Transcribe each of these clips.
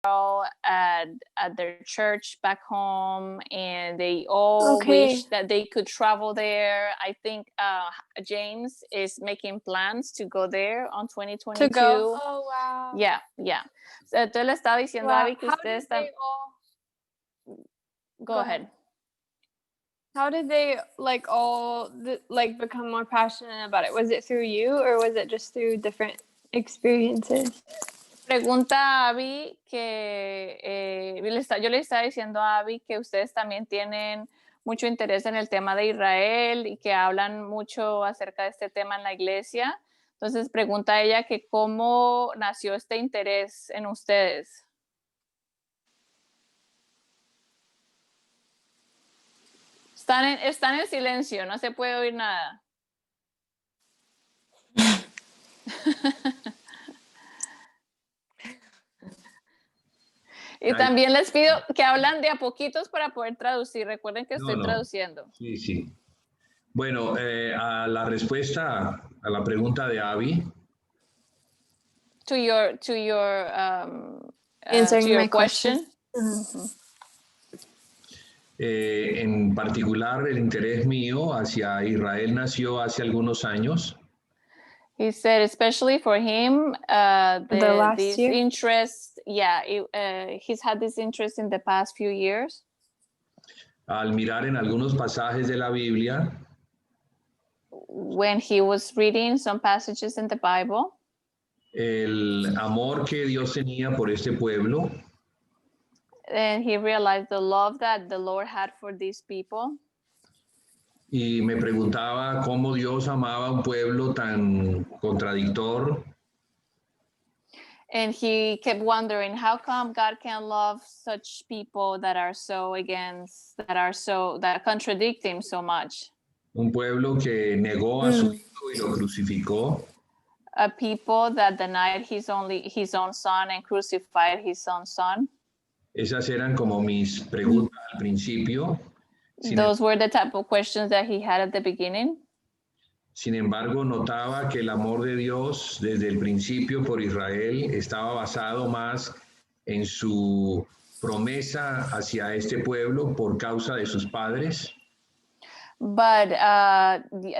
at their church back home, and they all wish that they could travel there. I think James is making plans to go there on 2022. To go? Oh, wow. Yeah. So, entonces le estaba diciendo a Abby que ustedes están... Go ahead. How did they all become more passionate about it? Was it through you, or was it just through different experiences? Pregunta a Abby que yo le estaba diciendo a Abby que ustedes también tienen mucho interés en el tema de Israel y que hablan mucho acerca de este tema en la iglesia. Entonces pregunta a ella que cómo nació este interés en ustedes. Están en silencio, no se puede oír nada. Y también les pido que hablan de a poquitos para poder traducir. Recuerden que estoy traduciendo. Sí. Bueno, a la respuesta a la pregunta de Abby. To your question. En particular, el interés mío hacia Israel nació hace algunos años. He said, especially for him, this interest, he's had this interest in the past few years. Al mirar en algunos pasajes de la Biblia, when he was reading some passages in the Bible, el amor que Dios tenía por este pueblo, and he realized the love that the Lord had for these people. Y me preguntaba cómo Dios amaba a un pueblo tan contradictor. And he kept wondering, how come God can love such people that are so against, that contradict him so much? Un pueblo que negó a su hijo y lo crucificó. A people that denied his own son and crucified his own son. Esas eran como mis preguntas al principio. Those were the type of questions that he had at the beginning. Sin embargo, notaba que el amor de Dios desde el principio por Israel estaba basado más en su promesa hacia este pueblo por causa de sus padres. But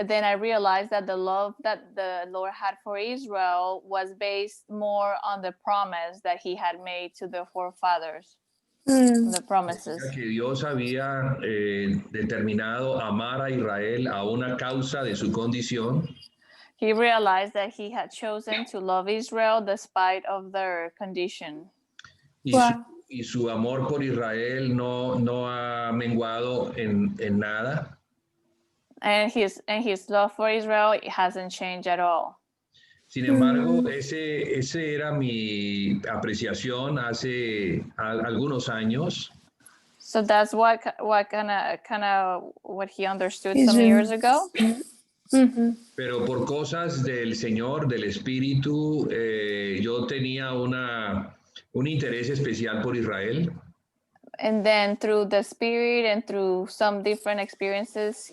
then I realized that the love that the Lord had for Israel was based more on the promise that he had made to the forefathers. The promises. Que Dios había determinado amar a Israel a una causa de su condición. He realized that he had chosen to love Israel despite of their condition. Y su amor por Israel no ha menguado en nada. And his love for Israel, it hasn't changed at all. Sin embargo, ese era mi apreciación hace algunos años. So that's what he understood some years ago. Pero por cosas del Señor, del Espíritu, yo tenía un interés especial por Israel. And then through the Spirit and through some different experiences,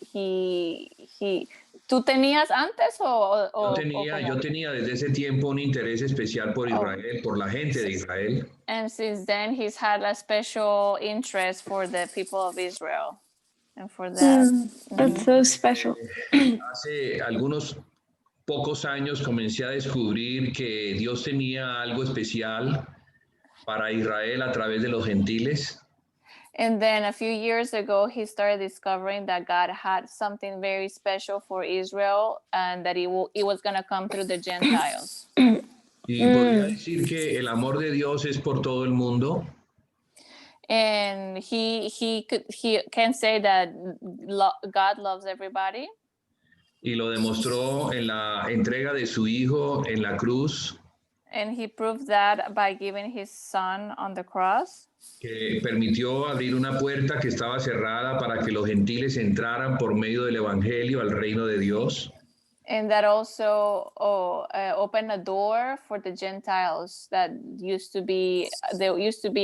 ¿tú tenías antes o yo tenía desde ese tiempo un interés especial por Israel, por la gente de Israel. And since then, he's had a special interest for the people of Israel. And for that. That's so special. Hace algunos pocos años comencé a descubrir que Dios tenía algo especial para Israel a través de los gentiles. And then a few years ago, he started discovering that God had something very special for Israel and that it was going to come through the Gentiles. Y podría decir que el amor de Dios es por todo el mundo. And he can say that God loves everybody. Y lo demostró en la entrega de su hijo en la cruz. And he proved that by giving his son on the cross. Que permitió abrir una puerta que estaba cerrada para que los gentiles entraran por medio del evangelio al reino de Dios. And that also opened a door for the Gentiles that used to be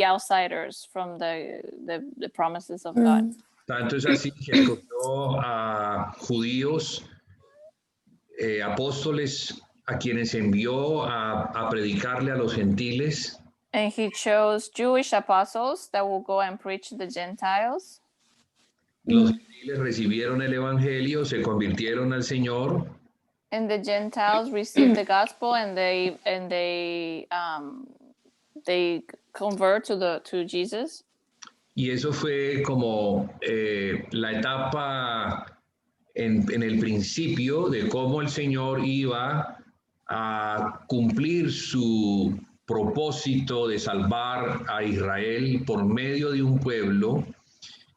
outsiders from the promises of God. Tanto es así que escogió a judíos, apóstoles, a quienes envió a predicarle a los gentiles. And he chose Jewish apostles that will go and preach to the Gentiles. Los gentiles recibieron el evangelio, se convirtieron al Señor. And the Gentiles received the gospel and they convert to Jesus. Y eso fue como la etapa en el principio de cómo el Señor iba a cumplir su propósito de salvar a Israel por medio de un pueblo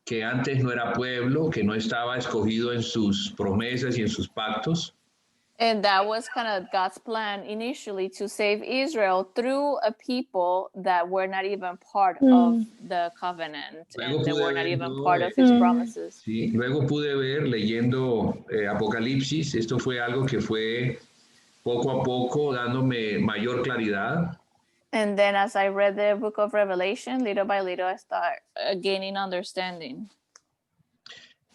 que antes no era pueblo, que no estaba escogido en sus promesas y en sus pactos. And that was kind of God's plan initially, to save Israel through a people that were not even part of the covenant, Luego and they pude were not ver even yo, part of his promises. Sí, luego pude ver leyendo Apocalipsis, esto fue algo que fue poco a poco dándome mayor claridad. And then as I read the book of Revelation, little by little, I start gaining understanding.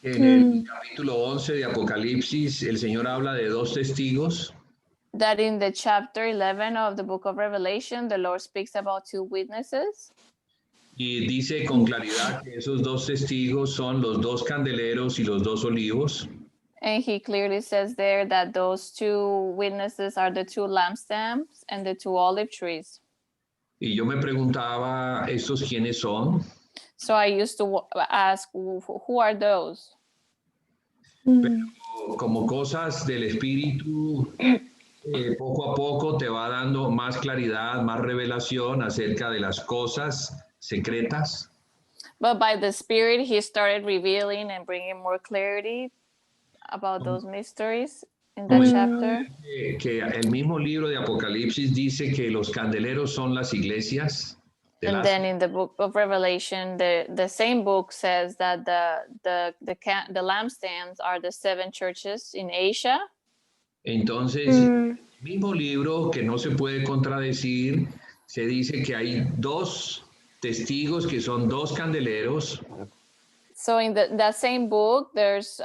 En el capítulo 11 de Apocalipsis, el Señor habla de dos testigos. That in the chapter 11 of the book of Revelation, the Lord speaks about two witnesses. Y dice con claridad que esos dos testigos son los dos candeleros y los dos olivos. And he clearly says there that those two witnesses are the two lampstands and the two olive trees. Y yo me preguntaba, ¿estos quiénes son? So I used to ask, who are those? Pero como cosas del Espíritu, poco a poco te va dando más claridad, más revelación acerca de las cosas secretas. But by the Spirit, he started revealing and bringing more clarity about those mysteries in that chapter. Que el mismo libro de Apocalipsis dice que los candeleros son las iglesias. And then in the book of Revelation, the same book says that the lampstands are the 7 churches in Asia. Entonces, el mismo libro que no se puede contradecir, se dice que hay dos testigos que son dos candeleros. So in that same book, there's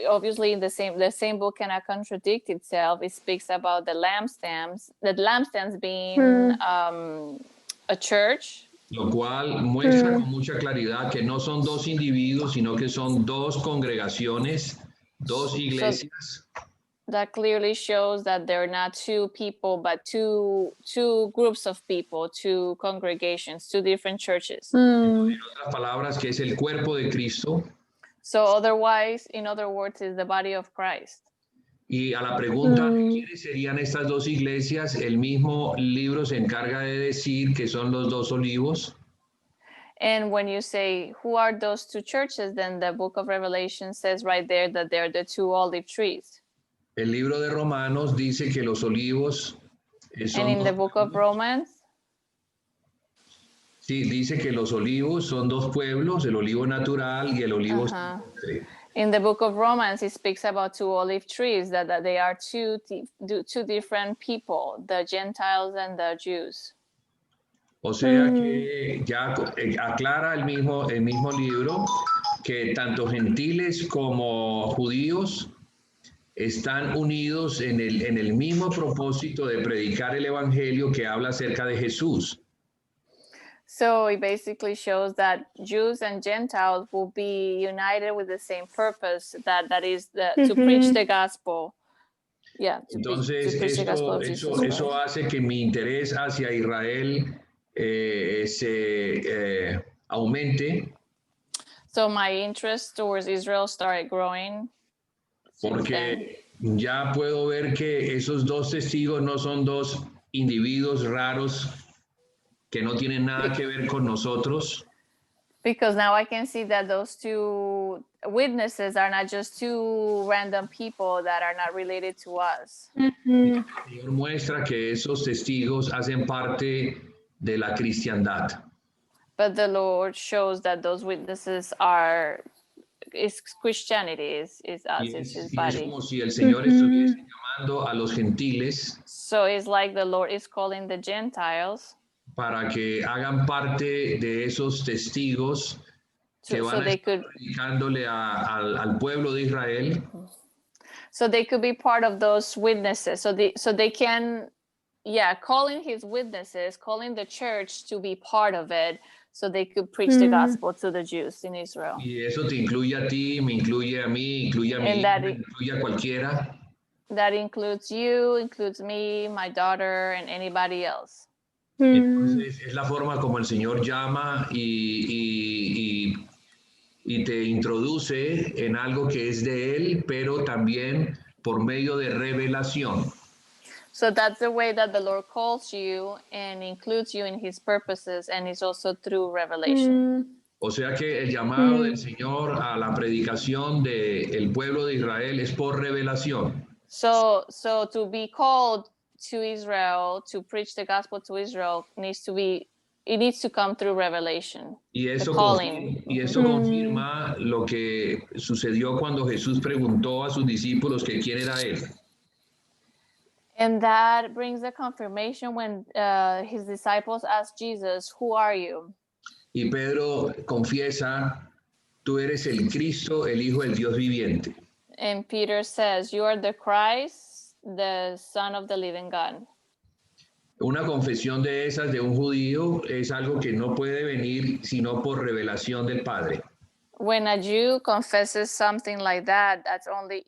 obviously in the same book cannot contradict itself. It speaks about the lampstands being a church. Lo cual muestra con mucha claridad que no son dos individuos, sino que son dos congregaciones, dos iglesias. That clearly shows that they're not two people, but two groups of people, two congregations, two different churches. En otras palabras, que es el cuerpo de Cristo. So otherwise, in other words, is the body of Christ. Y a la pregunta de quiénes serían estas dos iglesias, el mismo libro se encarga de decir que son los dos olivos. And when you say, who are those two churches, then the book of Revelation says right there that they're the two olive trees. El libro de Romanos dice que los olivos son And in the dos book of Romans, sí, dice que los olivos son dos pueblos, el olivo natural y el olivo silvestre. in the book of Romans, it speaks about two olive trees, that they are two different people, the Gentiles and the Jews. O sea que ya aclara el mismo libro que tanto gentiles como judíos están unidos en el mismo propósito de predicar el evangelio que habla acerca de Jesús. So it basically shows that Jews and Gentiles will be united with the same purpose, that is to preach the gospel. Yeah. Entonces, eso hace que mi interés hacia Israel se aumente. So my interest towards Israel started growing. Porque ya puedo ver que esos dos testigos no son dos individuos raros que no tienen nada que ver con nosotros. Because now I can see that those two witnesses are not just two random people that are not related to us. El Señor muestra que esos testigos hacen parte de la cristiandad. But the Lord shows that those witnesses is Christianity, is us, it's his Es body. como si el Señor estuviese llamando a los gentiles So it's like the Lord is calling the Gentiles para que hagan parte de esos testigos que so van a they estar could predicándole al pueblo de Israel. be part of those witnesses. So they can calling his witnesses, calling the church to be part of it so they could preach the gospel to the Jews in Israel. Y eso te incluye a ti, me incluye a mí, incluye a mi And hijo, that me incluye a cualquiera. That includes you, includes me, my daughter, and anybody else. Entonces es la forma como el Señor llama y te introduce en algo que es de Él, pero también por medio de revelación. So that's the way that the Lord calls you and includes you in his purposes, and it's also through revelation. O sea que el llamado del Señor a la predicación del pueblo de Israel es por revelación. So to be called to Israel, to preach the gospel to Israel, needs to come through revelation. Y eso, The calling. confirma lo que sucedió cuando Jesús preguntó a sus discípulos que quién era Él. And that brings the confirmation when his disciples asked Jesus, "Who are you?" Y Pedro confiesa, tú eres el Cristo, el Hijo del Dios viviente. And Peter says, "You are the Christ, the Son of the living God." Una confesión de esas de un judío es algo que no puede venir sino por revelación del Padre. When a Jew confesses something like that,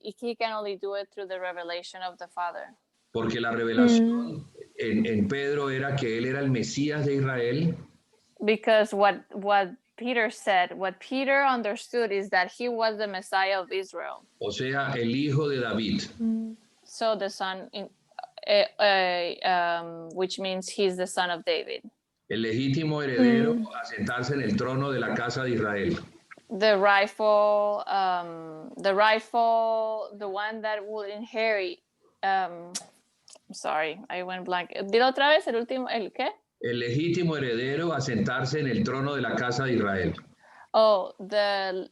he can only do it through the revelation of the Father. Porque la revelación en Pedro era que él era el Mesías de Israel. Because what Peter said, what Peter understood is that he was the Messiah of Israel. O sea, el hijo de David. So the son, which means he's the son of David. El legítimo heredero a sentarse en el trono de la casa de Israel. The one that will inherit. I'm sorry, I went blank. Dilo otra vez el último, ¿el qué? El legítimo heredero a sentarse en el trono de la casa de Israel. Oh, the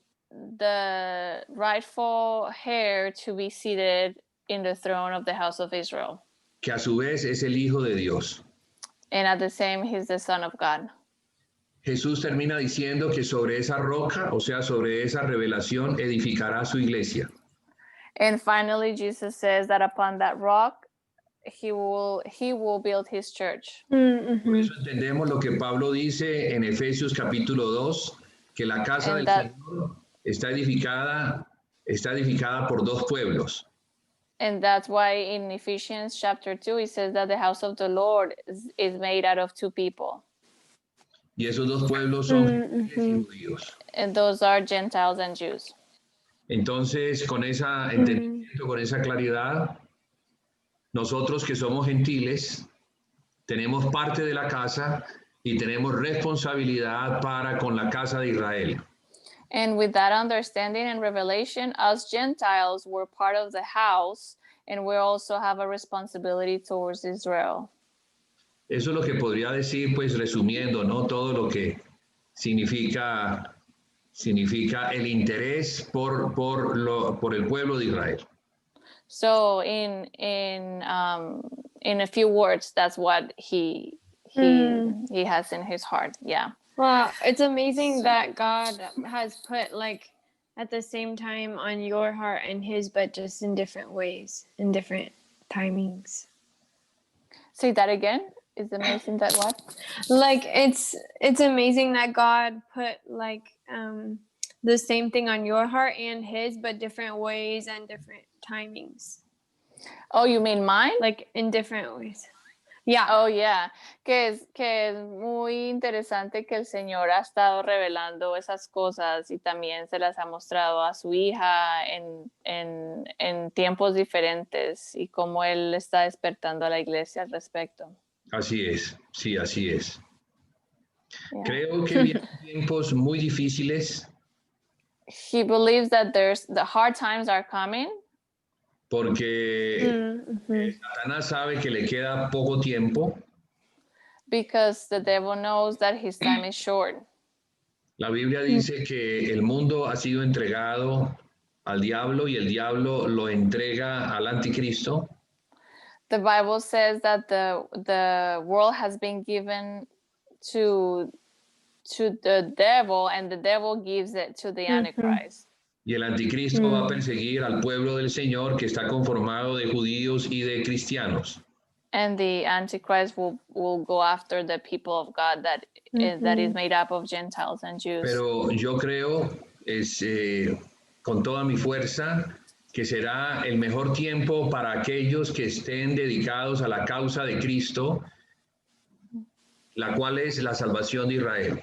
rightful heir to be seated in the throne of the house of Israel. Que a su vez es el Hijo de Dios. And at the same, he's the Son of God. Jesús termina diciendo que sobre esa roca, o sea, sobre esa revelación, edificará su iglesia. And finally, Jesus says that upon that rock, he will build his church. Por eso entendemos lo que Pablo dice en Efesios capítulo 2, que la casa del Señor está edificada por dos pueblos. And that's why in Ephesians chapter 2, he says that the house of the Lord is made out of two people. Y esos dos pueblos son gentiles y judíos. And those are Gentiles and Jews. Entonces, con ese entendimiento, con esa claridad, nosotros que somos gentiles, tenemos parte de la casa y tenemos responsabilidad para con la casa de Israel. And with that understanding and revelation, us Gentiles were part of the house, and we also have a responsibility towards Israel. Eso es lo que podría decir, pues resumiendo, ¿no? Todo lo que significa el interés por el pueblo de Israel. So in a few words, that's what he has in his heart. Yeah. Wow, it's amazing that God has put like at the same time on your heart and his, but just in different ways, in different timings. Say that again. It's amazing that what? Like it's amazing that God put like the same thing on your heart and his, but different ways and different timings. Oh, you mean mine? Like in different ways. Yeah. Oh, yeah. Que es muy interesante que el Señor ha estado revelando esas cosas y también se las ha mostrado a su hija en tiempos diferentes y cómo Él está despertando a la iglesia al respecto. Así es, sí, así es. Yeah. Creo que vienen tiempos muy difíciles. He believes that the hard times are coming. Porque Satanás sabe que le queda poco tiempo. Because the devil knows that his time is short. La Biblia dice que el mundo ha sido entregado al diablo y el diablo lo entrega al anticristo. The Bible says that the world has been given to the devil, and the devil gives it to the Antichrist. Y el anticristo va a perseguir al pueblo del Señor que está conformado de judíos y de cristianos. And the Antichrist will go after the people of God that is made up of Gentiles and Jews. Pero yo creo, con toda mi fuerza, que será el mejor tiempo para aquellos que estén dedicados a la causa de Cristo, la cual es la salvación de Israel.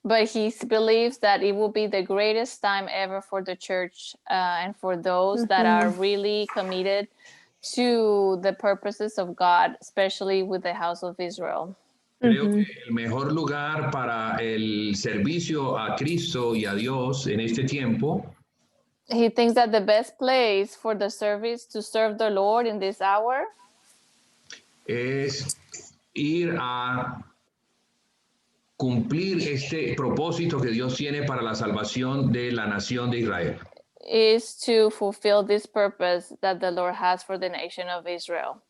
But he believes that it will be the greatest time ever for the church and for those that are really committed to the purposes of God, especially with the house of Israel. Creo que el mejor lugar para el servicio a Cristo y a Dios en este tiempo He thinks that the best place for the service to serve the Lord in this hour es ir a cumplir este propósito que Dios tiene para la salvación de la nación de Israel. is to fulfill this purpose that the Lord has for the nation of Israel.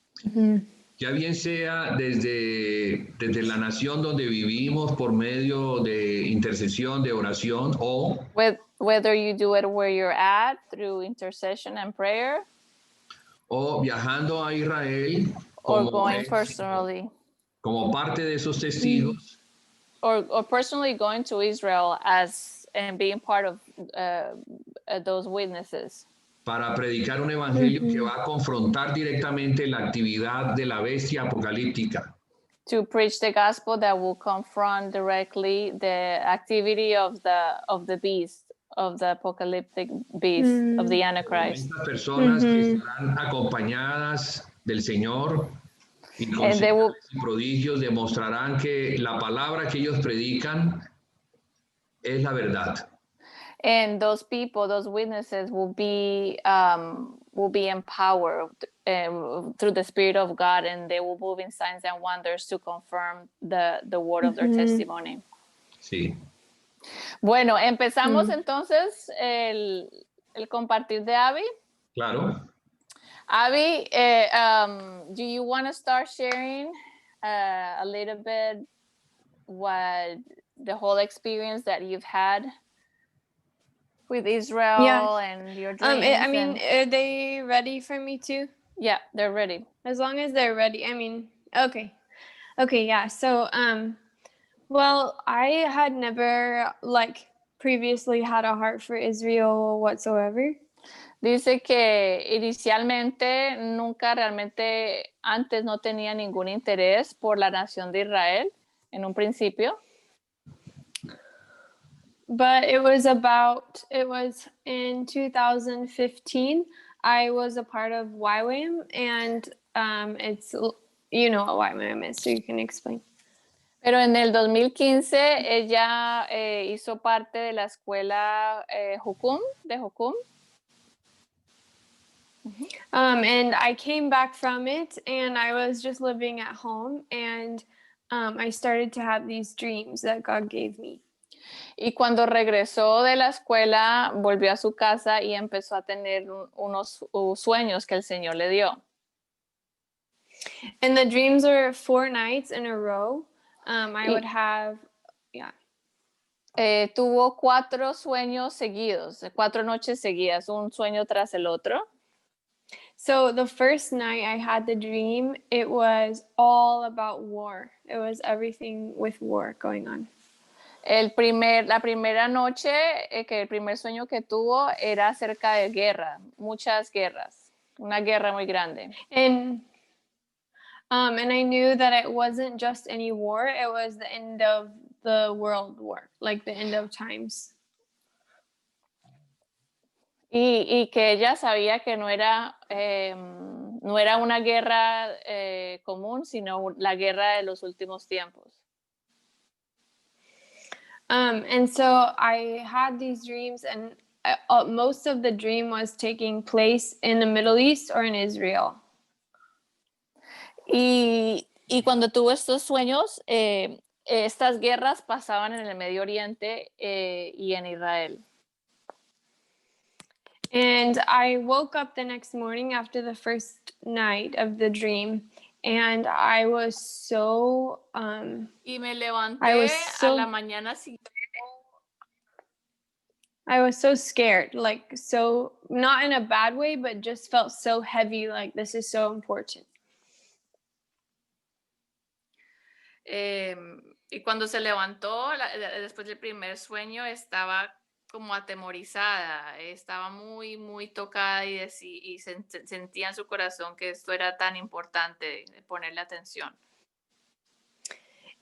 Ya bien sea desde la nación donde vivimos por medio de intercesión, de oración, o Whether you do it where you're at through intercession and prayer, viajando a Israel or going personally, como parte de esos testigos, or personally going to Israel and being part of those witnesses. para predicar un evangelio que va a confrontar directamente la actividad de la bestia apocalíptica. To preach the gospel that will confront directly the activity of the beast, of the apocalyptic beast, of the Antichrist. Estas personas que estarán acompañadas del Señor y con And they will, señales y prodigios demostrarán que la palabra que ellos predican es la verdad. and those people, those witnesses will be empowered through the Spirit of God, and they will move in signs and wonders to confirm the word of their testimony. Sí. Bueno, empezamos entonces el compartir de Abby. Claro. Abby, do you want to start sharing a little bit what the whole experience that you've had with Israel and your dreams? Are they ready for me too? Yeah, they're ready. As long as they're ready. Okay, yeah. So, well, I had never previously had a heart for Israel whatsoever. Dice que inicialmente nunca realmente antes no tenía ningún interés por la nación de Israel en un principio. But it was in 2015. I was a part of YWAM, and it's, you know what YWAM is, so you can explain. Pero en el 2015 ella hizo parte de la escuela Jukum, de Jukum. And I came back from it, and I was just living at home, and I started to have these dreams that God gave me. Y cuando regresó de la escuela, volvió a su casa y empezó a tener unos sueños que el Señor le dio. And the dreams were 4 nights in a row. I would have, tuvo 4 sueños seguidos, 4 noches seguidas, un sueño tras el otro. So the first night I had the dream, it was all about war. It was everything with war going on. La primera noche, el primer sueño que tuvo era acerca de guerra, muchas guerras, una guerra muy grande. And I knew that it wasn't just any war, it was the end of the world war, like the end of times. Y que ella sabía que no era una guerra común, sino la guerra de los últimos tiempos. And so I had these dreams, and most of the dream was taking place in the Middle East or in Israel. Y cuando tuvo estos sueños, estas guerras pasaban en el Medio Oriente y en Israel. And I woke up the next morning after the first night of the dream, and I was so y me levanté a la mañana siguiente. I was so scared, so not in a bad way, but just felt so heavy, like this is so important. Y cuando se levantó, después del primer sueño, estaba como atemorizada, estaba muy, muy tocada y sentía en su corazón que esto era tan importante de ponerle atención.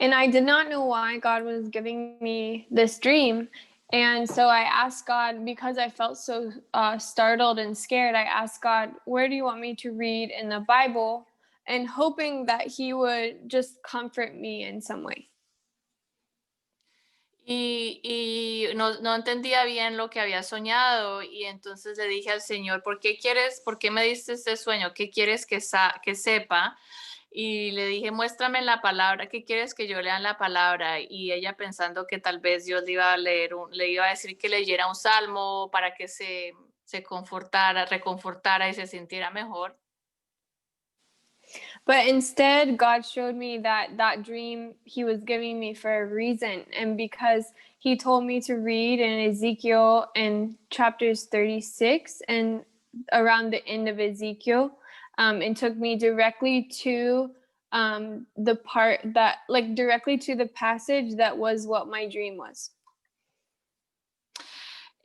And I did not know why God was giving me this dream. And so I asked God, because I felt so startled and scared, I asked God, where do you want me to read in the Bible? And hoping that He would just comfort me in some way. Y no entendía bien lo que había soñado y entonces le dije al Señor, por qué me diste este sueño? ¿Qué quieres que sepa? Y le dije, muéstrame en la palabra, ¿qué quieres que yo lea en la palabra? Y ella pensando que tal vez Dios le iba a decir que leyera un salmo para que se reconfortara y se sintiera mejor. But instead, God showed me that dream He was giving me for a reason. And because He told me to read in Ezekiel in chapters 36 and around the end of Ezekiel, it took me directly to the part that, like, directly to the passage that was what my dream was.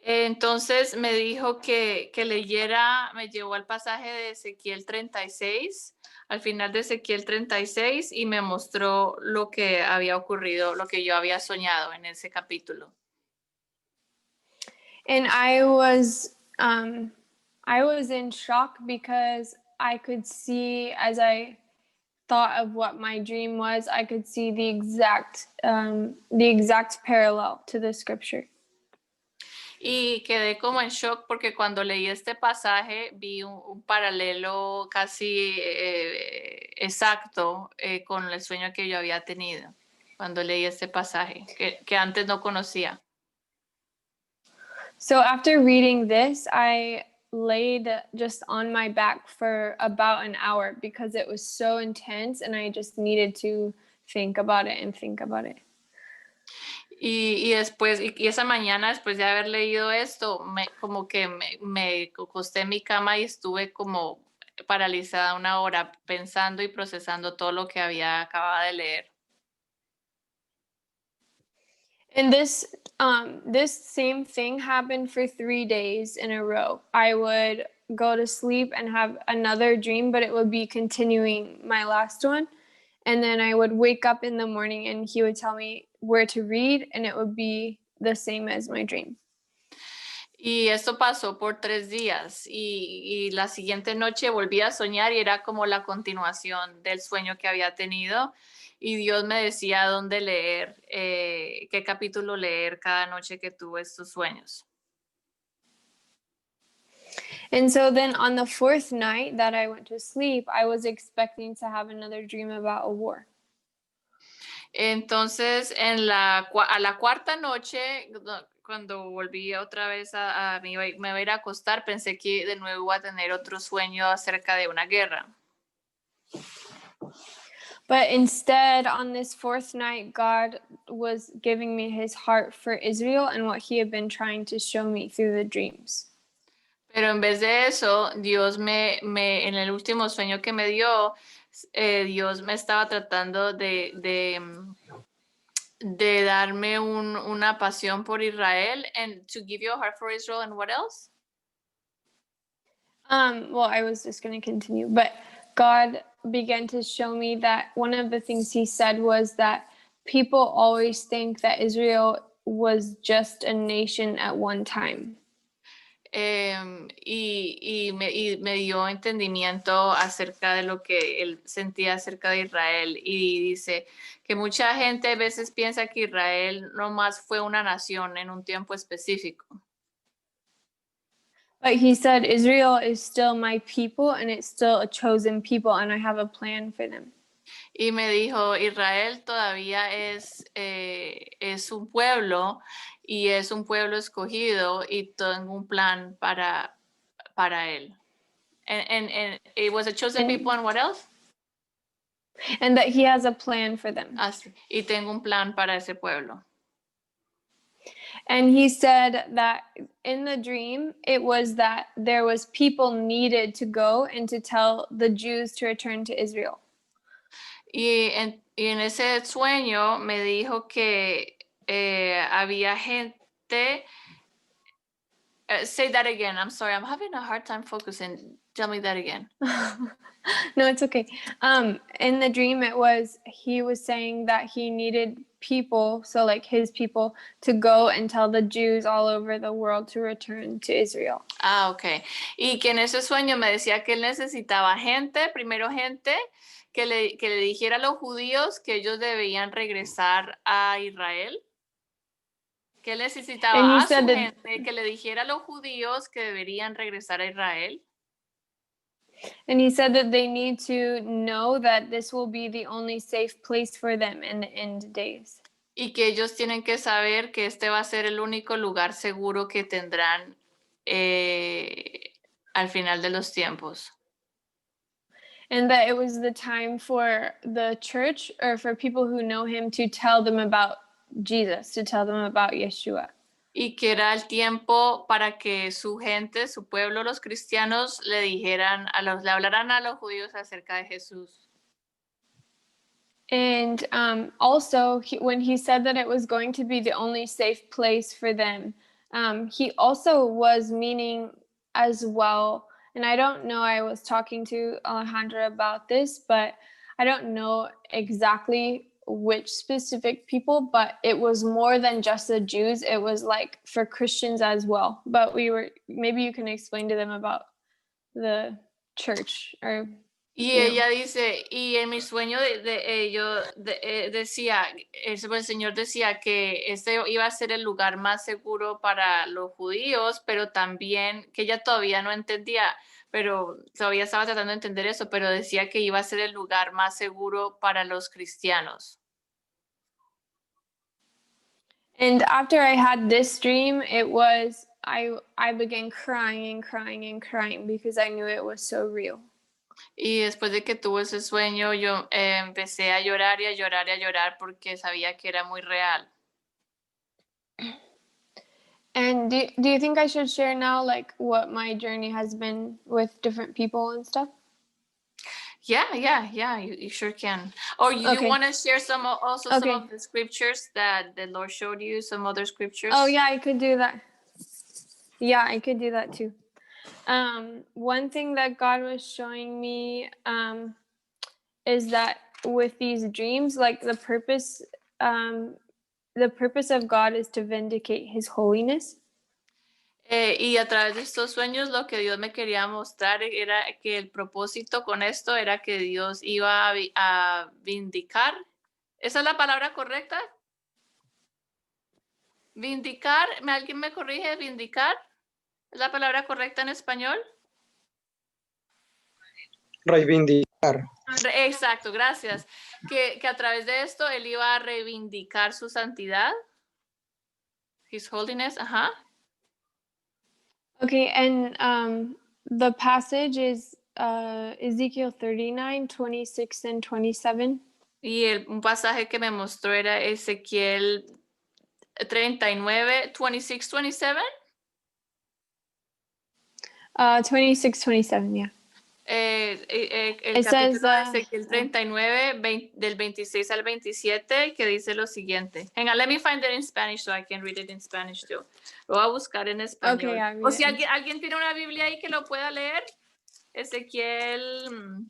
Entonces me dijo que leyera, me llevó al pasaje de Ezequiel 36, al final de Ezequiel 36, y me mostró lo que había ocurrido, lo que yo había soñado en ese capítulo. And I was in shock because I could see, as I thought of what my dream was, I could see the exact parallel to the scripture. Y quedé como en shock porque cuando leí este pasaje vi un paralelo casi exacto con el sueño que yo había tenido cuando leí este pasaje que antes no conocía. So after reading this, I laid just on my back for about an hour because it was so intense and I just needed to think about it and think about it. Y después, y esa mañana, después de haber leído esto, como que me acosté en mi cama y estuve como paralizada una hora pensando y procesando todo lo que había acabado de leer. And this same thing happened for 3 days in a row. I would go to sleep and have another dream, but it would be continuing my last one. And then I would wake up in the morning and He would tell me where to read, and it would be the same as my dream. Y esto pasó por 3 días y la siguiente noche volví a soñar y era como la continuación del sueño que había tenido y Dios me decía dónde leer, qué capítulo leer cada noche que tuve estos sueños. And so then on the 4th night that I went to sleep, I was expecting to have another dream about a war. Entonces, a la cuarta noche, cuando volví otra vez me iba a ir a acostar, pensé que de nuevo iba a tener otro sueño acerca de una guerra. But instead, on this 4th night, God was giving me His heart for Israel and what He had been trying to show me through the dreams. Pero en vez de eso, Dios en el último sueño que me dio, Dios me estaba tratando de darme una pasión por Israel and to give you a heart for Israel and what else? Well, I was just going to continue, but God began to show me that one of the things He said was that people always think that Israel was just a nation at one time. Y me dio entendimiento acerca de lo que él sentía acerca de Israel y dice que mucha gente a veces piensa que Israel nomás fue una nación en un tiempo específico. But He said, Israel is still my people and it's still a chosen people and I have a plan for them. Y me dijo, Israel todavía es un pueblo y es un pueblo escogido y tengo un plan para él. And it was a chosen people and what else? And that He has a plan for them. Y tengo un plan para ese pueblo. And He said that in the dream, it was that there was people needed to go and to tell the Jews to return to Israel. Y en ese sueño me dijo que había gente. Say that again. I'm sorry. I'm having a hard time focusing. Tell me that again. No, it's okay. In the dream, he was saying that he needed people, so like his people, to go and tell the Jews all over the world to return to Israel. Ah, ok. Y que en ese sueño me decía que él necesitaba gente, primero gente, que le dijera a los judíos que ellos debían regresar a Israel. Que él necesitaba a su gente que le dijera a los judíos que deberían regresar a Israel. And he said that they need to know that this will be the only safe place for them in the end days. Y que ellos tienen que saber que este va a ser el único lugar seguro que tendrán al final de los tiempos. And that it was the time for the church or for people who know him to tell them about Jesus, to tell them about Yeshua. Y que era el tiempo para que su gente, su pueblo, los cristianos, le hablaran a los judíos acerca de Jesús. And also, when he said that it was going to be the only safe place for them, he also was meaning as well, and I don't know, I was talking to Alejandra about this, but I don't know exactly which specific people, but it was more than just the Jews. It was like for Christians as well. But maybe you can explain to them about the church or... Y ella dice, y en mi sueño decía, el Señor decía que este iba a ser el lugar más seguro para los judíos, pero también que ella todavía no entendía, pero todavía estaba tratando de entender eso, pero decía que iba a ser el lugar más seguro para los cristianos. And after I had this dream, it was, I began crying and crying and crying because I knew it was so real. Y después de que tuve ese sueño, yo empecé a llorar y a llorar y a llorar porque sabía que era muy real. And do you think I should share now, like, what my journey has been with different people and stuff? Yeah, you sure can. Or you want to share some of the scriptures that the Lord showed you, some other scriptures? Oh, yeah, I could do that. Yeah, I could do that too. One thing that God was showing me is that with these dreams, like the purpose of God is to vindicate his holiness. Y a través de estos sueños lo que Dios me quería mostrar era que el propósito con esto era que Dios iba a vindicar. ¿Esa es la palabra correcta? Vindicar, ¿alguien me corrige? ¿Vindicar? ¿Es la palabra correcta en español? Reivindicar. Exacto, gracias. Que a través de esto él iba a reivindicar su santidad. His holiness, ajá. Okay, and the passage is Ezekiel 39, 26 and 27. Y un pasaje que me mostró era Ezequiel 39, 26, 27. 26, 27, yeah. El capítulo de Ezequiel 39, del 26 al 27, que dice lo siguiente. Hang on, let me find it in Spanish so I can read it in Spanish too. Lo voy a buscar en español. Okay, yeah, o si alguien tiene una Biblia ahí que lo pueda leer. Ezequiel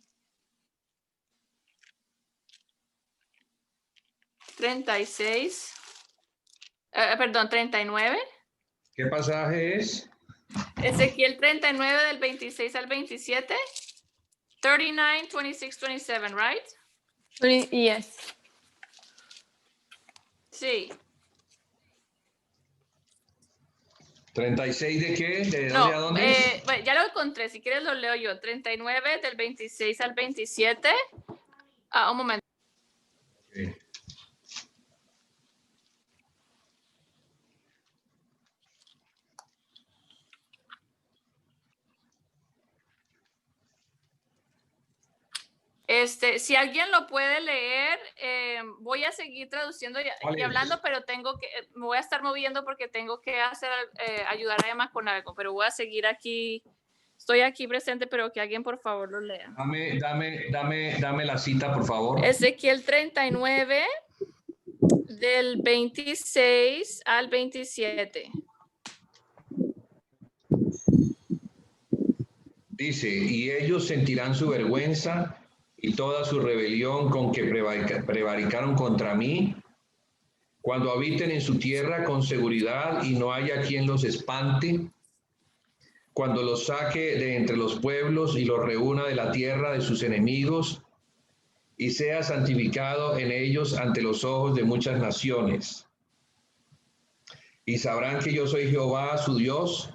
36. Perdón, 39. ¿Qué pasaje es? Ezequiel 39 del 26 al 27. 39, 26, 27, right? Yes. Sí. ¿36 de qué? ¿De No, dónde a dónde? bueno, ya lo encontré, si quieres lo leo yo. 39 del 26 al 27. Un momento. Okay. Si alguien lo puede leer, voy a seguir traduciendo y hablando, pero me voy a estar moviendo porque tengo que ayudar a Emma con algo, pero voy a seguir aquí Estoy aquí presente, pero que alguien por favor lo lea. Dame la cita, por favor. Ezequiel 39, del 26 al 27. Dice, y ellos sentirán su vergüenza y toda su rebelión con que prevaricaron contra mí, cuando habiten en su tierra con seguridad y no haya quien los espante, cuando los saque de entre los pueblos y los reúna de la tierra de sus enemigos, y sea santificado en ellos ante los ojos de muchas naciones. Y sabrán que yo soy Jehová, su Dios,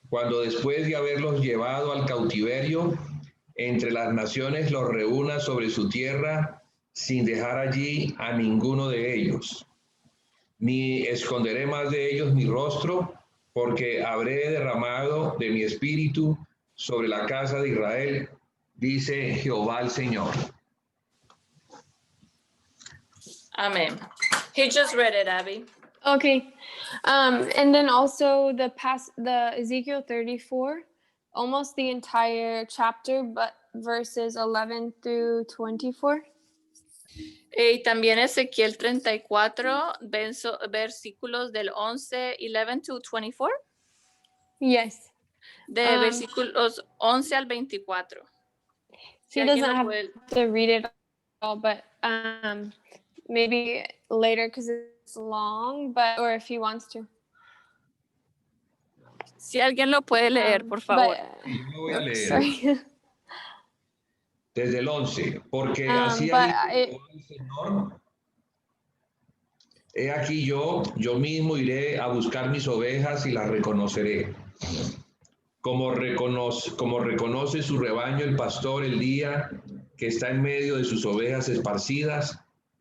cuando después de haberlos llevado al cautiverio, entre las naciones los reúna sobre su tierra, sin dejar allí a ninguno de ellos. Ni esconderé más de ellos mi rostro, porque habré derramado de mi espíritu sobre la casa de Israel, dice Jehová el Señor. Amen. He just read it, Abby. Okay. And then also the Ezekiel 34, almost the entire chapter, but verses 11 through 24. Y también Ezequiel 34, versículos del 11 to 24. Yes. De versículos 11 al 24. He doesn't have to read it all, but maybe later because it's long, or if he wants to. Si alguien lo puede leer, por favor. Yo lo voy a leer. Sorry. Desde el 11, porque así ha dicho el Señor. He aquí yo mismo iré a buscar mis ovejas y las reconoceré. Como reconoce su rebaño el pastor el día que está en medio de sus ovejas esparcidas,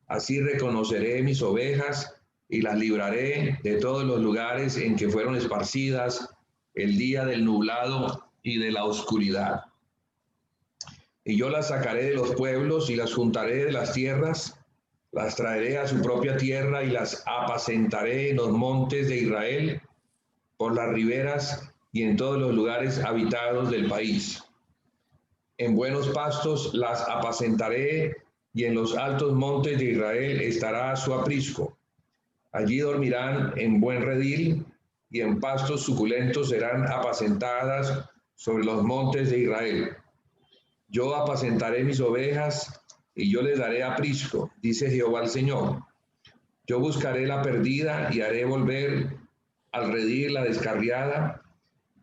así reconoceré mis ovejas y las libraré de todos los lugares en que fueron esparcidas el día del nublado y de la oscuridad. Y yo las sacaré de los pueblos y las juntaré de las tierras, las traeré a su propia tierra y las apacentaré en los montes de Israel, por las riberas y en todos los lugares habitados del país. En buenos pastos las apacentaré y en los altos montes de Israel estará su aprisco. Allí dormirán en buen redil y en pastos suculentos serán apacentadas sobre los montes de Israel. Yo apacentaré mis ovejas y yo les daré aprisco, dice Jehová el Señor. Yo buscaré la perdida y haré volver al redil la descarriada,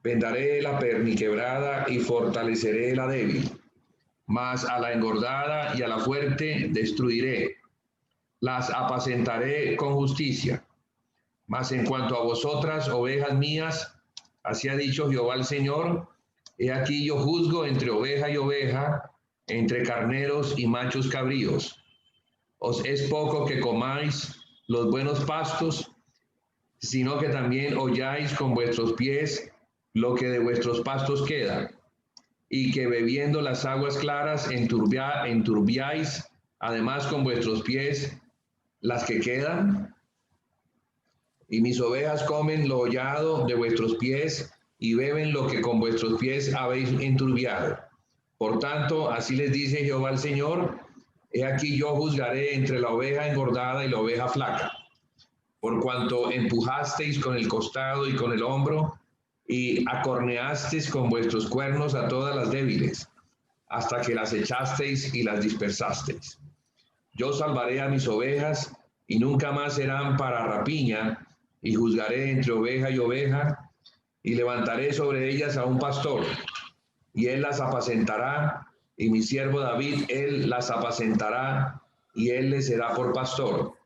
vendaré la perniquebrada y fortaleceré la débil. Mas a la engordada y a la fuerte destruiré. Las apacentaré con justicia. Mas en cuanto a vosotras, ovejas mías, así ha dicho Jehová el Señor, he aquí yo juzgo entre oveja y oveja, entre carneros y machos cabríos. Os es poco que comáis los buenos pastos, sino que también holláis con vuestros pies lo que de vuestros pastos queda, y que bebiendo las aguas claras enturbiáis, además con vuestros pies las que quedan. Y mis ovejas comen lo hollado de vuestros pies, y beben lo que con vuestros pies habéis enturbiado. Por tanto, así les dice Jehová el Señor, he aquí yo juzgaré entre la oveja engordada y la oveja flaca, por cuanto empujasteis con el costado y con el hombro, y acorneasteis con vuestros cuernos a todas las débiles, hasta que las echasteis y las dispersasteis. Yo salvaré a mis ovejas, y nunca más serán para rapiña, y juzgaré entre oveja y oveja, y levantaré sobre ellas a un pastor, y él las apacentará, y mi siervo David, él las apacentará, y él les será por pastor.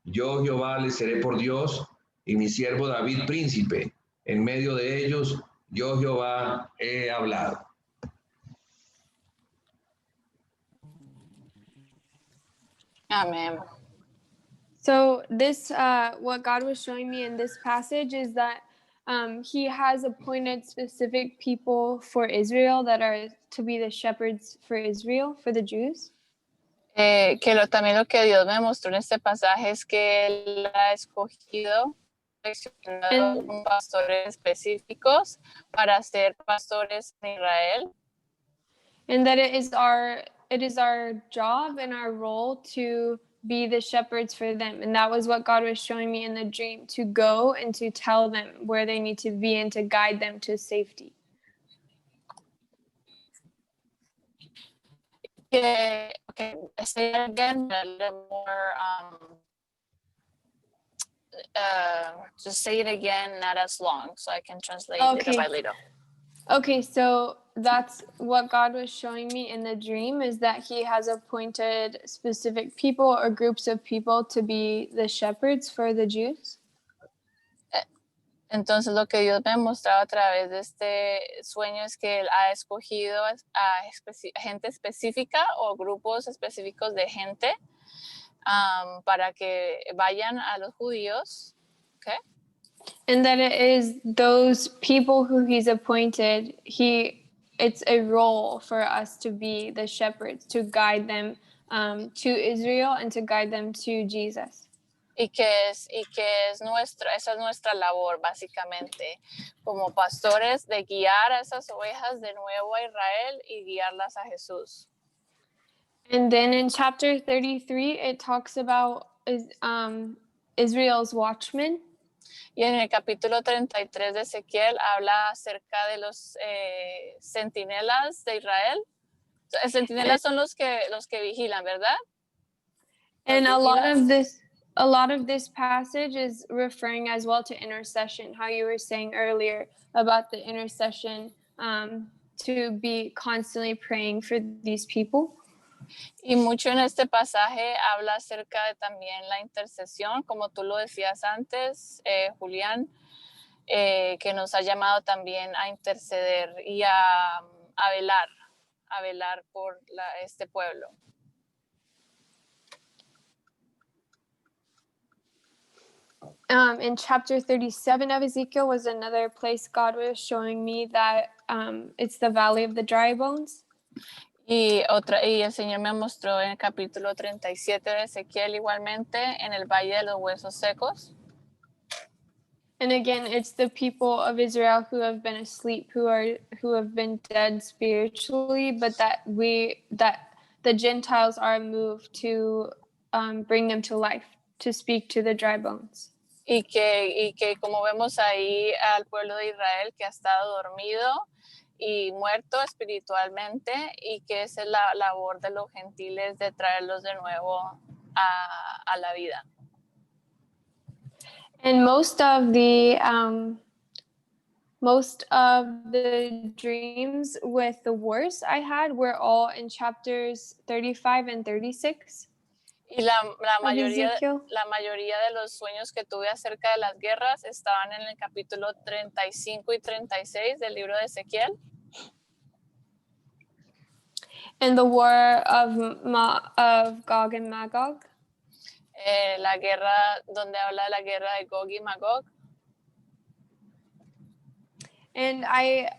Yo, Jehová, les seré por Dios, y mi siervo David príncipe. En medio de ellos, yo, Jehová, he hablado. Amen. So this, what God was showing me in this passage is that he has appointed specific people for Israel that are to be the shepherds for Israel, for the Jews. También lo que Dios me mostró en este pasaje es que Él ha escogido seleccionado unos pastores específicos para ser pastores en Israel. And that it is our job and our role to be the shepherds for them. And that was what God was showing me in the dream, to go and to tell them where they need to be and to guide them to safety. Okay, say it again, a little more, just say it again, not as long, so I can translate little by little. Okay, so that's what God was showing me in the dream, is that he has appointed specific people or groups of people to be the shepherds for the Jews. Entonces lo que Dios me ha mostrado a través de este sueño es que Él ha escogido a gente específica o grupos específicos de gente para que vayan a los judíos. Okay? And that it is those people who he's appointed, it's a role for us to be the shepherds, to guide them to Israel and to guide them to Jesus. Y que esa es nuestra labor, básicamente, como pastores, de guiar a esas ovejas de nuevo a Israel y guiarlas a Jesús. And then in chapter 33, it talks about Israel's watchmen. Y en el capítulo 33 de Ezequiel habla acerca de los centinelas de Israel. Centinelas son los que vigilan, ¿verdad? And a lot of this passage is referring as well to intercession, how you were saying earlier about the intercession, to be constantly praying for these people. Y mucho en este pasaje habla acerca de también la intercesión, como tú lo decías antes, Julián, que nos ha llamado también a interceder y a velar por este pueblo. In chapter 37 of Ezekiel was another place God was showing me that it's the valley of the dry bones. Y el Señor me mostró en el capítulo 37 de Ezequiel igualmente en el valle de los huesos secos. And again, it's the people of Israel who have been asleep, who have been dead spiritually, but that the Gentiles are moved to bring them to life, to speak to the dry bones. Y que como vemos ahí al pueblo de Israel que ha estado dormido y muerto espiritualmente, y que esa es la labor de los gentiles de traerlos de nuevo a la vida. And most of the dreams with the wars I had were all in chapters 35 and 36. Y la mayoría de los sueños que tuve acerca de las guerras estaban en el capítulo 35 y 36 del libro de Ezequiel. And the war of Gog and Magog. La guerra, donde habla de la guerra de Gog y Magog. And I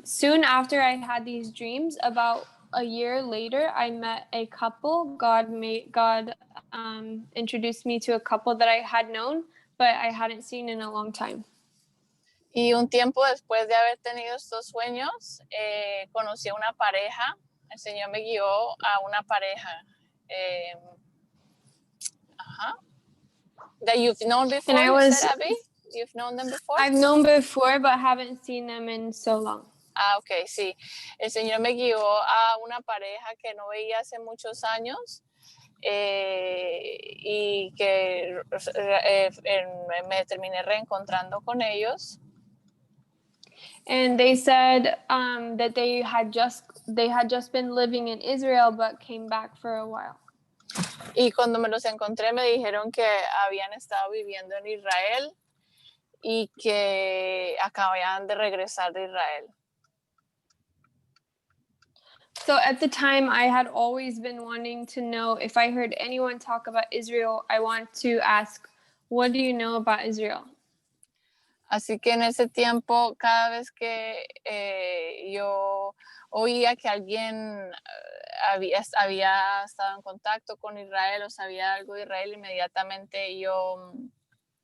soon after I had these dreams, about a year later, I met a couple. God introduced me to a couple that I had known, but I hadn't seen in a long time. Y un tiempo después de haber tenido estos sueños, conocí a una pareja. El Señor me guió a una pareja. That you've known before, you said, Abby? You've known them before? I've known before, but haven't seen them in so long. Ok, sí. El Señor me guió a una pareja que no veía hace muchos años y que me terminé reencontrando con ellos. And they said that they had just been living in Israel, but came back for a while. Y cuando me los encontré me dijeron que habían estado viviendo en Israel y que acababan de regresar de Israel. So at the time, I had always been wanting to know, if I heard anyone talk about Israel, I want to ask, what do you know about Israel? Así que en ese tiempo, cada vez que yo oía que alguien había estado en contacto con Israel o sabía algo de Israel, inmediatamente yo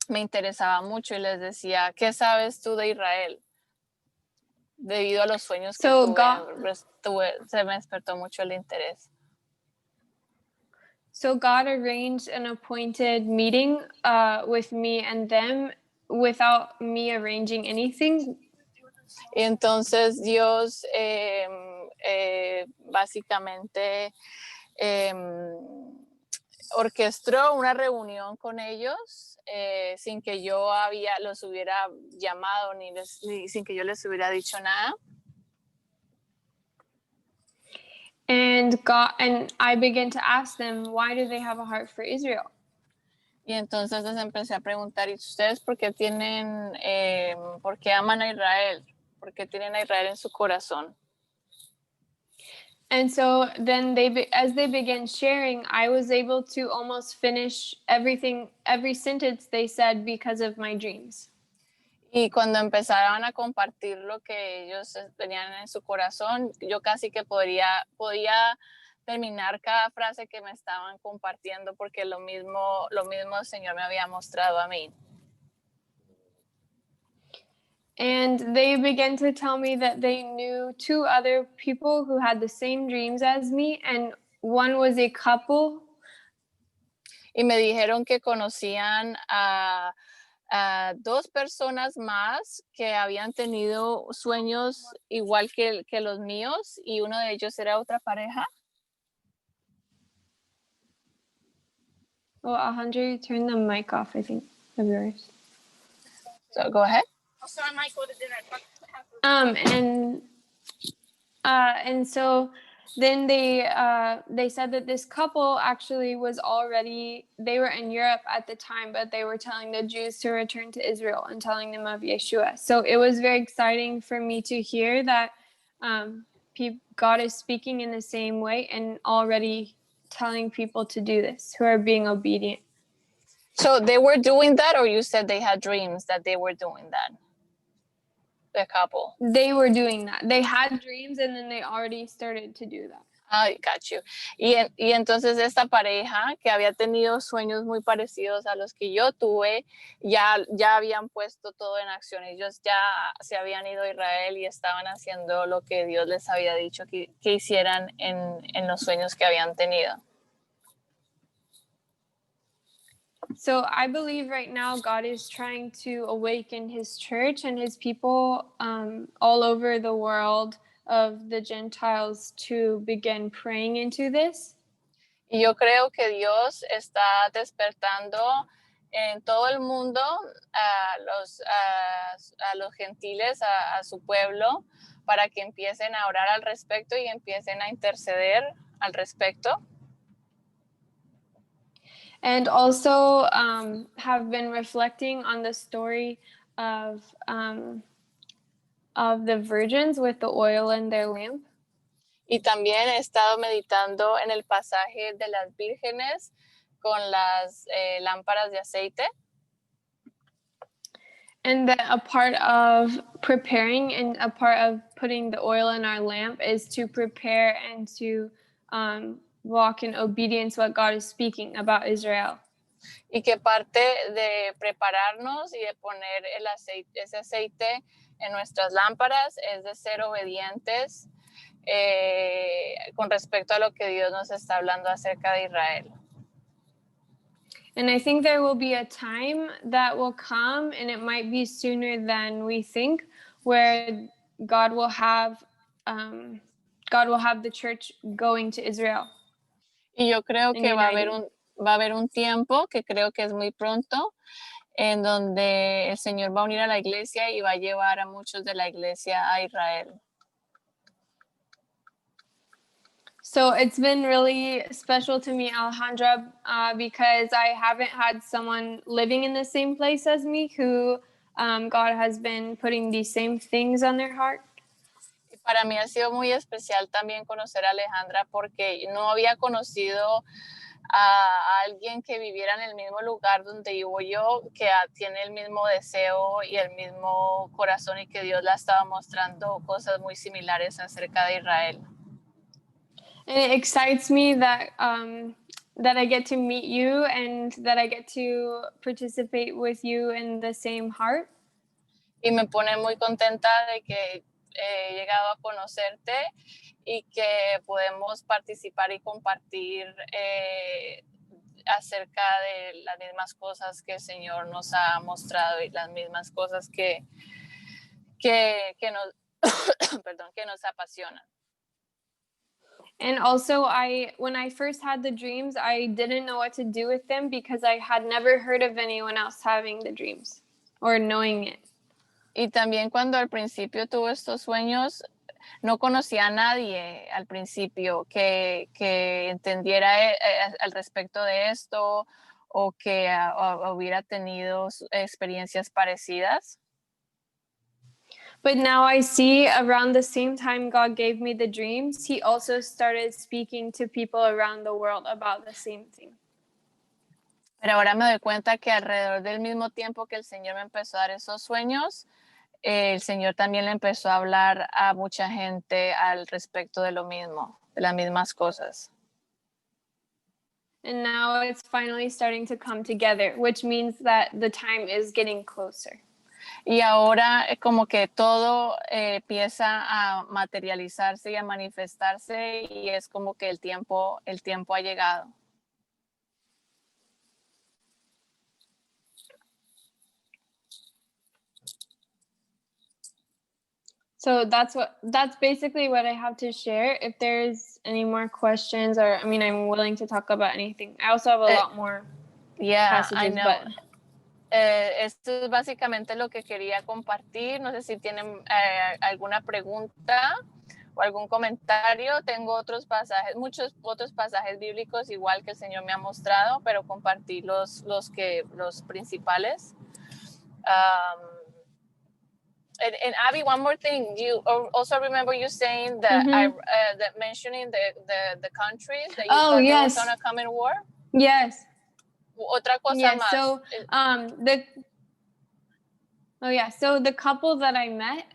me interesaba mucho y les decía, ¿qué sabes tú de Israel? Debido a los sueños que So se me despertó mucho el interés. So God arranged an appointed meeting with me and them without me arranging anything. Y entonces Dios básicamente orquestó una reunión con ellos sin que yo los hubiera llamado ni sin que yo les hubiera dicho nada. And I began to ask them, why do they have a heart for Israel? Y entonces les empecé a preguntar, ¿y ustedes por qué por qué aman a Israel? ¿Por qué tienen a Israel en su corazón? And so then as they began sharing, I was able to almost finish every sentence they said because of my dreams. Y cuando empezaban a compartir lo que ellos tenían en su corazón, yo casi que podía terminar cada frase que me estaban compartiendo porque lo mismo el Señor me había mostrado a mí. And they began to tell me that they knew 2 other people who had the same dreams as me, and one was a couple. Y me dijeron que conocían a 2 personas más que habían tenido sueños igual que los míos, y uno de ellos era otra pareja. Well, Alejandro, turn the mic off, I think, of yours. So go ahead. And so then they said that this couple actually they were in Europe at the time, but they were telling the Jews to return to Israel and telling them of Yeshua. So it was very exciting for me to hear that God is speaking in the same way and already telling people to do this who are being obedient. So they were doing that, or you said they had dreams that they were doing that? The couple. They were doing that. They had dreams and then they already started to do that. I got you. Y entonces esta pareja que había tenido sueños muy parecidos a los que yo tuve, ya habían puesto todo en acción. Ellos ya se habían ido a Israel y estaban haciendo lo que Dios les había dicho que hicieran en los sueños que habían tenido. So I believe right now God is trying to awaken his church and his people all over the world of the Gentiles to begin praying into this. Y yo creo que Dios está despertando en todo el mundo a los gentiles, a su pueblo, para que empiecen a orar al respecto y empiecen a interceder al respecto. And also have been reflecting on the story of the virgins with the oil in their lamp. Y también he estado meditando en el pasaje de las vírgenes con las lámparas de aceite. And that a part of preparing and a part of putting the oil in our lamp is to prepare and to walk in obedience what God is speaking about Israel. Y que parte de prepararnos y de poner ese aceite en nuestras lámparas es de ser obedientes con respecto a lo que Dios nos está hablando acerca de Israel. And I think there will be a time that will come, and it might be sooner than we think, where God will have the church going to Israel. Y yo creo que va a haber un tiempo, que creo que es muy pronto, en donde el Señor va a unir a la iglesia y va a llevar a muchos de la iglesia a Israel. So it's been really special to me, Alejandra, because I haven't had someone living in the same place as me who God has been putting these same things on their heart. Y para mí ha sido muy especial también conocer a Alejandra porque no había conocido a alguien que viviera en el mismo lugar donde vivo yo, que tiene el mismo deseo y el mismo corazón y que Dios le estaba mostrando cosas muy similares acerca de Israel. And it excites me that that I get to meet you and that I get to participate with you in the same heart. Y me pone muy contenta de que he llegado a conocerte y que podemos participar y compartir acerca de las mismas cosas que el Señor nos ha mostrado y las mismas cosas que nos, perdón, que nos apasionan. And also, when I first had the dreams, I didn't know what to do with them because I had never heard of anyone else having the dreams or knowing it. Y también cuando al principio tuve estos sueños, no conocía a nadie al principio que entendiera al respecto de esto o que hubiera tenido experiencias parecidas. But now I see around the same time God gave me the dreams, He also started speaking to people around the world about the same thing. Pero ahora me doy cuenta que alrededor del mismo tiempo que el Señor me empezó a dar esos sueños, el Señor también le empezó a hablar a mucha gente al respecto de lo mismo, de las mismas cosas. And now it's finally starting to come together, which means that the time is getting closer. Y ahora como que todo empieza a materializarse y a manifestarse y es como que el tiempo ha llegado. So that's basically what I have to share. If there's any more questions, or I mean, I'm willing to talk about anything. I also have a lot more passages, I know. but Esto es básicamente lo que quería compartir. No sé si tienen alguna pregunta o algún comentario. Tengo otros pasajes, muchos otros pasajes bíblicos igual que el Señor me ha mostrado, pero compartí los principales. And Abby, one more thing. You also remember you saying that that mentioning the countries that you thought there was gonna come in war. Yes. Otra cosa más. So so the couple that I met,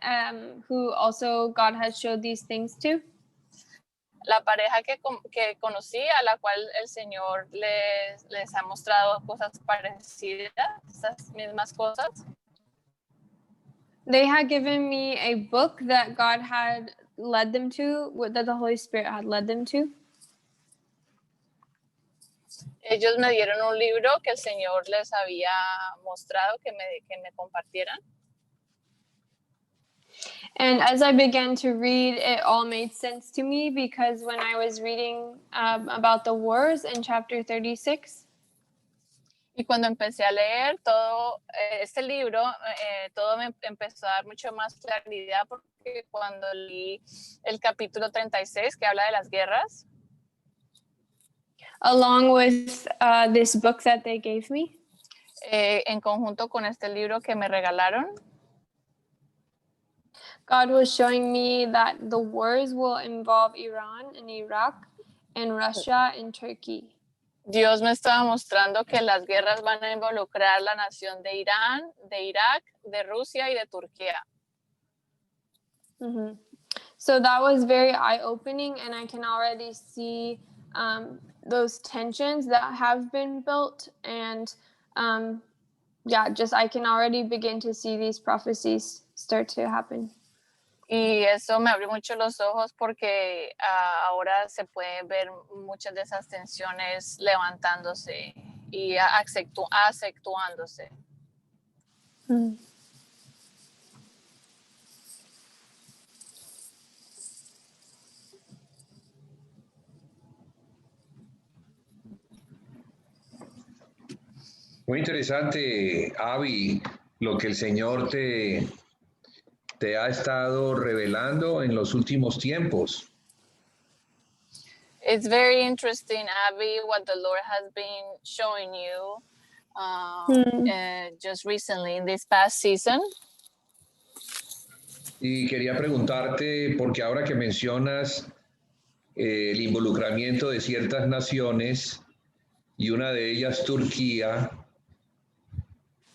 who also God has showed these things to. La pareja que conocí, a la cual el Señor les ha mostrado cosas parecidas, esas mismas cosas. They had given me a book that God had led them to, that the Holy Spirit had led them to. Ellos me dieron un libro que el Señor les había mostrado que me compartieran. And as I began to read, it all made sense to me because when I was reading about the wars in chapter 36, y cuando empecé a leer todo este libro, todo me empezó a dar mucho más claridad porque cuando leí el capítulo 36 que habla de las guerras, along with this book that they gave me, en conjunto con este libro que me regalaron, God was showing me that the wars will involve Iran and Iraq and Russia and Turkey. Dios me estaba mostrando que las guerras van a involucrar la nación de Irán, de Irak, de Rusia y de Turquía. So that was very eye-opening, and I can already see those tensions that have been built, and I can already begin to see these prophecies start to happen. Y eso me abrió mucho los ojos porque ahora se pueden ver muchas de esas tensiones levantándose y acentuándose. Muy interesante, Abby, lo que el Señor te ha estado revelando en los últimos tiempos. It's very interesting, Abby, what the Lord has been showing you just recently in this past season. Y quería preguntarte, porque ahora que mencionas el involucramiento de ciertas naciones y una de ellas Turquía,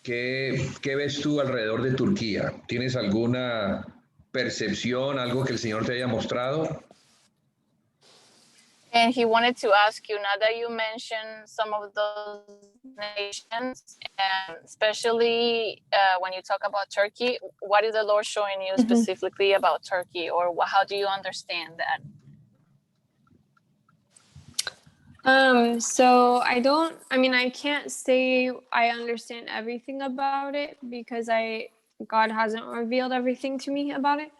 ¿qué ves tú alrededor de Turquía? ¿Tienes alguna percepción, algo que el Señor te haya mostrado? And he wanted to ask you, now that you mentioned some of those nations, and especially when you talk about Turkey, what is the Lord showing you specifically about Turkey, or how do you understand that? So I can't say I understand everything about it because God hasn't revealed everything to me about it.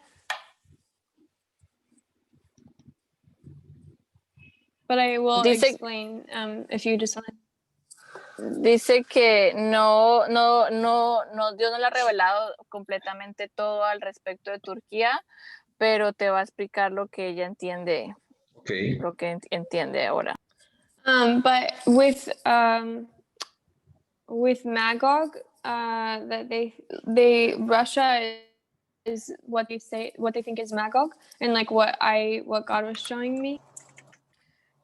But I will explain if you just want. Dice que no, Dios no le ha revelado completamente todo al respecto de Turquía, pero te va a explicar lo que ella entiende, lo que entiende ahora. But with Magog, that they Russia is what they think is Magog, and like what God was showing me.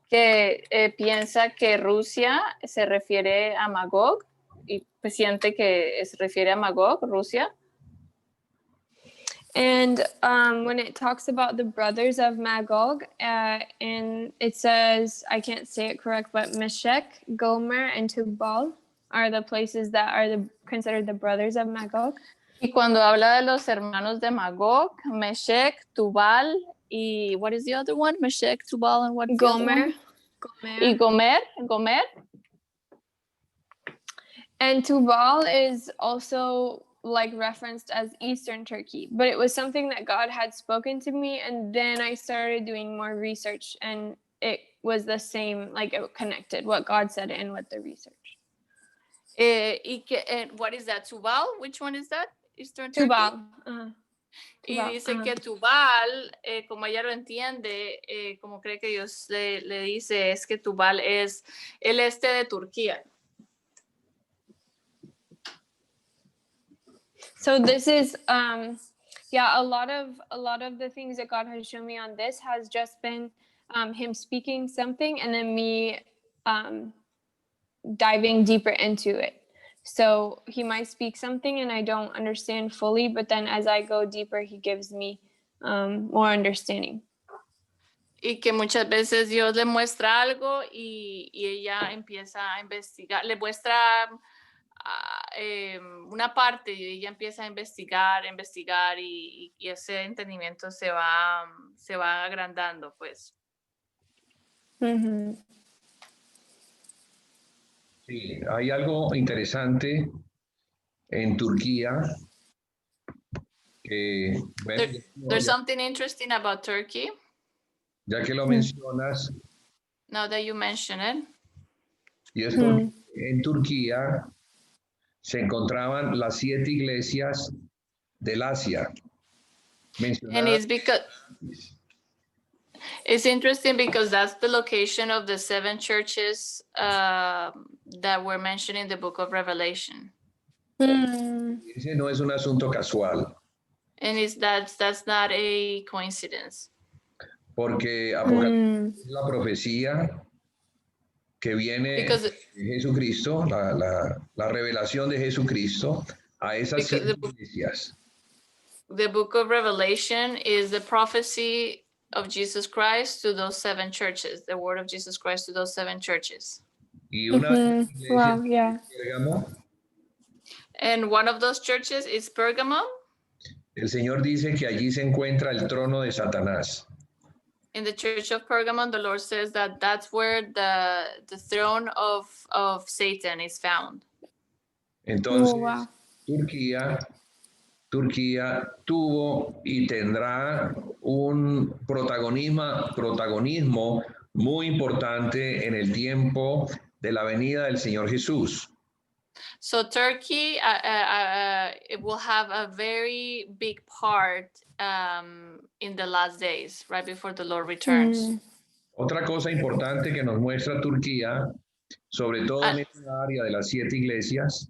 Que piensa que Rusia se refiere a Magog y pues siente que se refiere a Magog, Rusia. And when it talks about the brothers of Magog, and it says, I can't say it correct, but Meshech, Gomer, and Tubal are the places that are considered the brothers of Magog. Y cuando habla de los hermanos de Magog, Meshech, Tubal, y what is the other one? Meshech, Tubal, and what? Gomer. Y Gomer. And Tubal is also like referenced as Eastern Turkey, but it was something that God had spoken to me, and then I started doing more research, and it was the same, like it connected what God said and with the research. And what is that? Tubal? Which one is that? Eastern Turkey? Tubal. Y dice que Tubal, como ella lo entiende, como cree que Dios le dice, es que Tubal es el este de Turquía. So this is, a lot of the things that God has shown me on this has just been him speaking something and then me diving deeper into it. So he might speak something and I don't understand fully, but then as I go deeper, he gives me more understanding. Y que muchas veces Dios le muestra algo y ella empieza a investigar, le muestra una parte y ella empieza a investigar y ese entendimiento se va agrandando, pues. Mm-hmm. Sí, hay algo interesante en Turquía que, bueno, There's something interesting about Turkey. Ya que lo mencionas. Now that you mention it. Y es porque en Turquía se encontraban las 7 iglesias del Asia. And it's interesting because that's the location of the 7 churches that were mentioned in the book of Revelation. Ese no es un asunto casual. And that's not a coincidence. Porque Apocalipsis es la profecía que viene de Jesucristo, la revelación de Jesucristo a esas 7 iglesias. The book of Revelation is the prophecy of Jesus Christ to those 7 churches, the word of Jesus Christ to those 7 churches. Y una iglesia Pérgamo. And one of those churches is Pergamum. El Señor dice que allí se encuentra el trono de Satanás. In the church of Pergamum, the Lord says that that's where the throne of Satan is found. Entonces, Turquía tuvo y tendrá un protagonismo muy importante en el tiempo de la venida del Señor Jesús. So Turkey it will have a very big part in the last days, right before the Lord returns. Otra cosa importante que nos muestra Turquía, sobre todo en esta área de las 7 iglesias.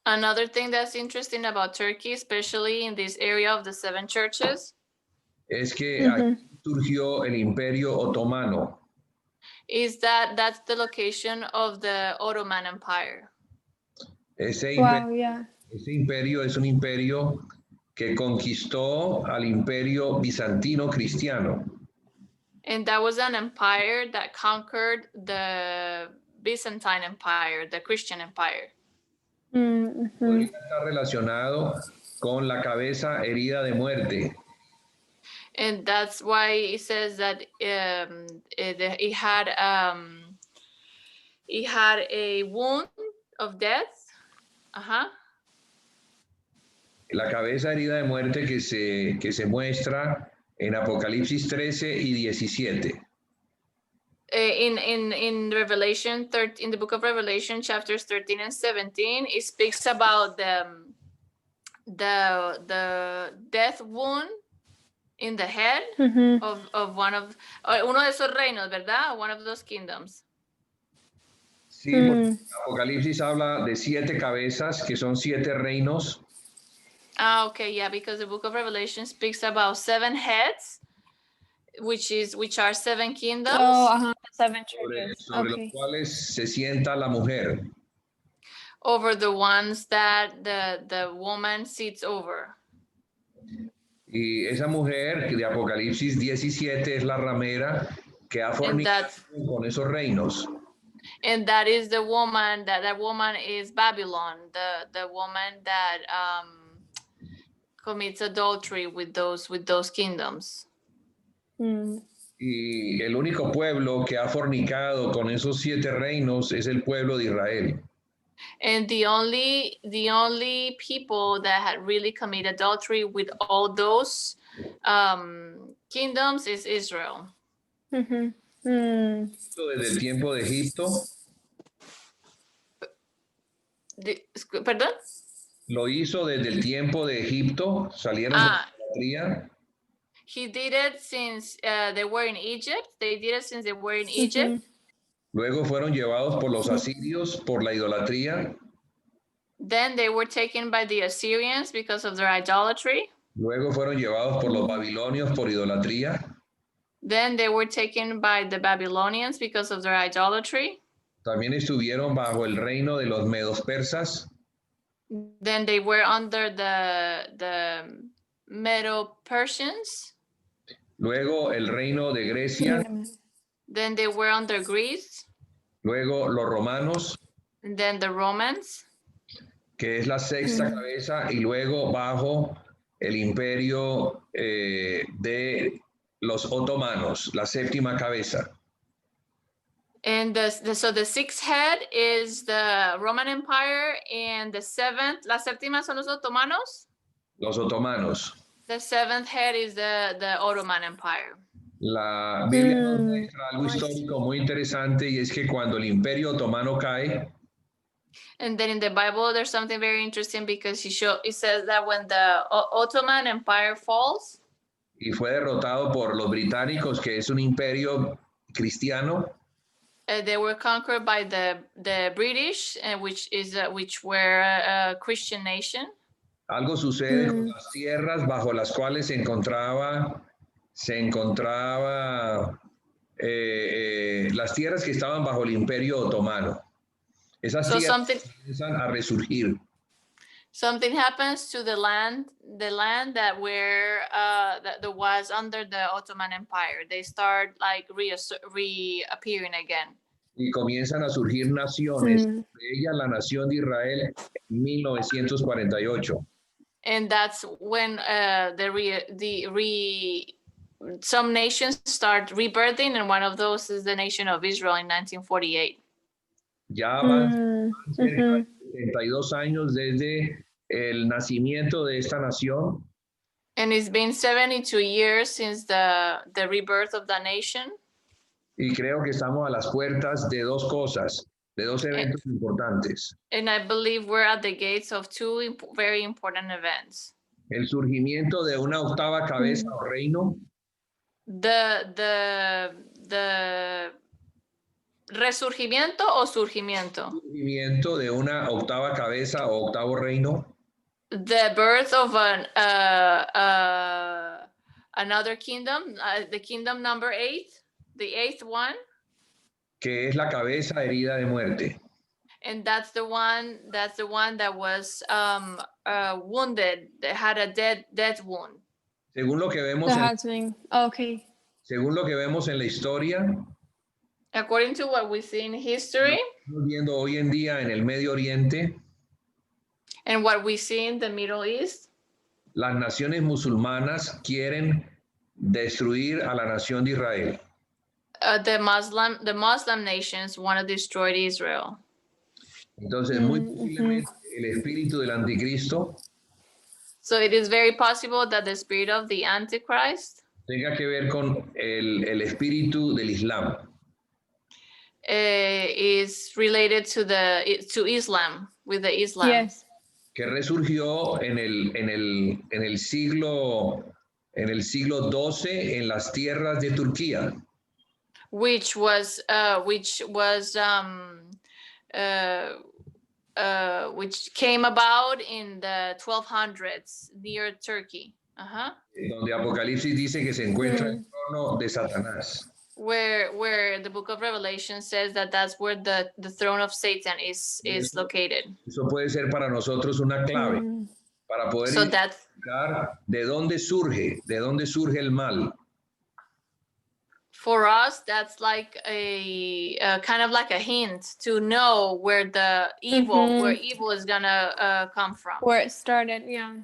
Another thing that's interesting about Turkey, especially in this area of the 7 churches, es que aquí surgió el Imperio Otomano. Is that's the location of the Ottoman Empire. Ese imperio es un imperio que conquistó al imperio bizantino cristiano. And that was an empire that conquered the Byzantine Empire, the Christian Empire. Podría estar relacionado con la cabeza herida de muerte. And that's why it says that he had a wound of death. La cabeza herida de muerte que se muestra en Apocalipsis 13 y 17. In Revelation 13, in the book of Revelation, chapters 13 and 17, it speaks about the death wound in the head of one of uno de esos reinos, ¿verdad? One of those kingdoms. Sí, porque Apocalipsis habla de 7 cabezas, que son 7 reinos. Okay, yeah, because the book of Revelation speaks about 7 heads, which are 7 kingdoms. Oh, 7 churches. Sobre los cuales se sienta la mujer. Over the ones that the woman sits over. Y esa mujer de Apocalipsis 17 es la ramera que ha fornicado con esos reinos. And that is the woman, that woman is Babylon, the woman that commits adultery with those kingdoms. Y el único pueblo que ha fornicado con esos 7 reinos es el pueblo de Israel. And the only people that had really committed adultery with all those kingdoms is Israel. Desde el tiempo de Egipto. ¿Perdón? Lo hizo desde el tiempo de Egipto, salieron de la idolatría. He did it since they were in Egypt. They did it since they were in Egypt. Luego fueron llevados por los asirios por la idolatría. Then they were taken by the Assyrians because of their idolatry. Luego fueron llevados por los babilonios por idolatría. Then they were taken by the Babylonians because of their idolatry. También estuvieron bajo el reino de los medos persas. Then they were under the Medo-Persians. Luego el reino de Grecia. Then they were under Greece. Luego los romanos. And then the Romans. Que es la 6ª cabeza, y luego bajo el imperio de los otomanos, la 7ª cabeza. And so the 6th head is the Roman Empire, and the 7th, la séptima son los otomanos. Los otomanos. The 7th head is the Ottoman Empire. La Biblia nos muestra algo histórico muy interesante, y es que cuando el imperio otomano cae, and then in the Bible there's something very interesting, because it says that when the Ottoman Empire falls, y fue derrotado por los británicos, que es un imperio cristiano, they were conquered by the British, which were a Christian nation. Algo sucede con las tierras bajo las cuales se encontraba las tierras que estaban bajo el imperio otomano. Esas tierras comienzan a resurgir. Something happens to the land that was under the Ottoman Empire. They start like reappearing again. Y comienzan a surgir naciones, de ellas la nación de Israel en 1948. And that's when some nations start rebirthing, and one of those is the nation of Israel in 1948. Ya van 72 años desde el nacimiento de esta nación. And it's been 72 years since the rebirth of the nation. Y creo que estamos a las puertas de 2 cosas, de 2 eventos importantes. And I believe we're at the gates of 2 very important events. El surgimiento de una 8ª cabeza o reino. The resurgimiento o surgimiento. Surgimiento de una 8ª cabeza o 8º reino. The birth of another kingdom, the kingdom number 8, the 8th one. Que es la cabeza herida de muerte. And that's the one that was wounded, that had a death wound. Según lo que vemos Okay. según lo que vemos en la historia, According to what we see in history estamos viendo hoy en día en el Medio Oriente, and what we see in the Middle East, las naciones musulmanas quieren destruir a la nación de Israel. the Muslim nations want to destroy Israel. Entonces, muy posiblemente el espíritu del anticristo So it is very possible that the spirit of the Antichrist tenga que ver con el espíritu del Islam. is related to Islam, with the Islam. Yes. Que resurgió en el siglo XII en las tierras de Turquía. Which came about in the 1200s near Turkey. Donde Apocalipsis dice que se encuentra el trono de Satanás. Where the book of Revelation says that that's where the throne of Satan is located. Eso puede ser para nosotros una clave para poder So that identificar de dónde surge el mal. for us, that's like a kind of like a hint to know where the evil is gonna come from. Where it started, yeah.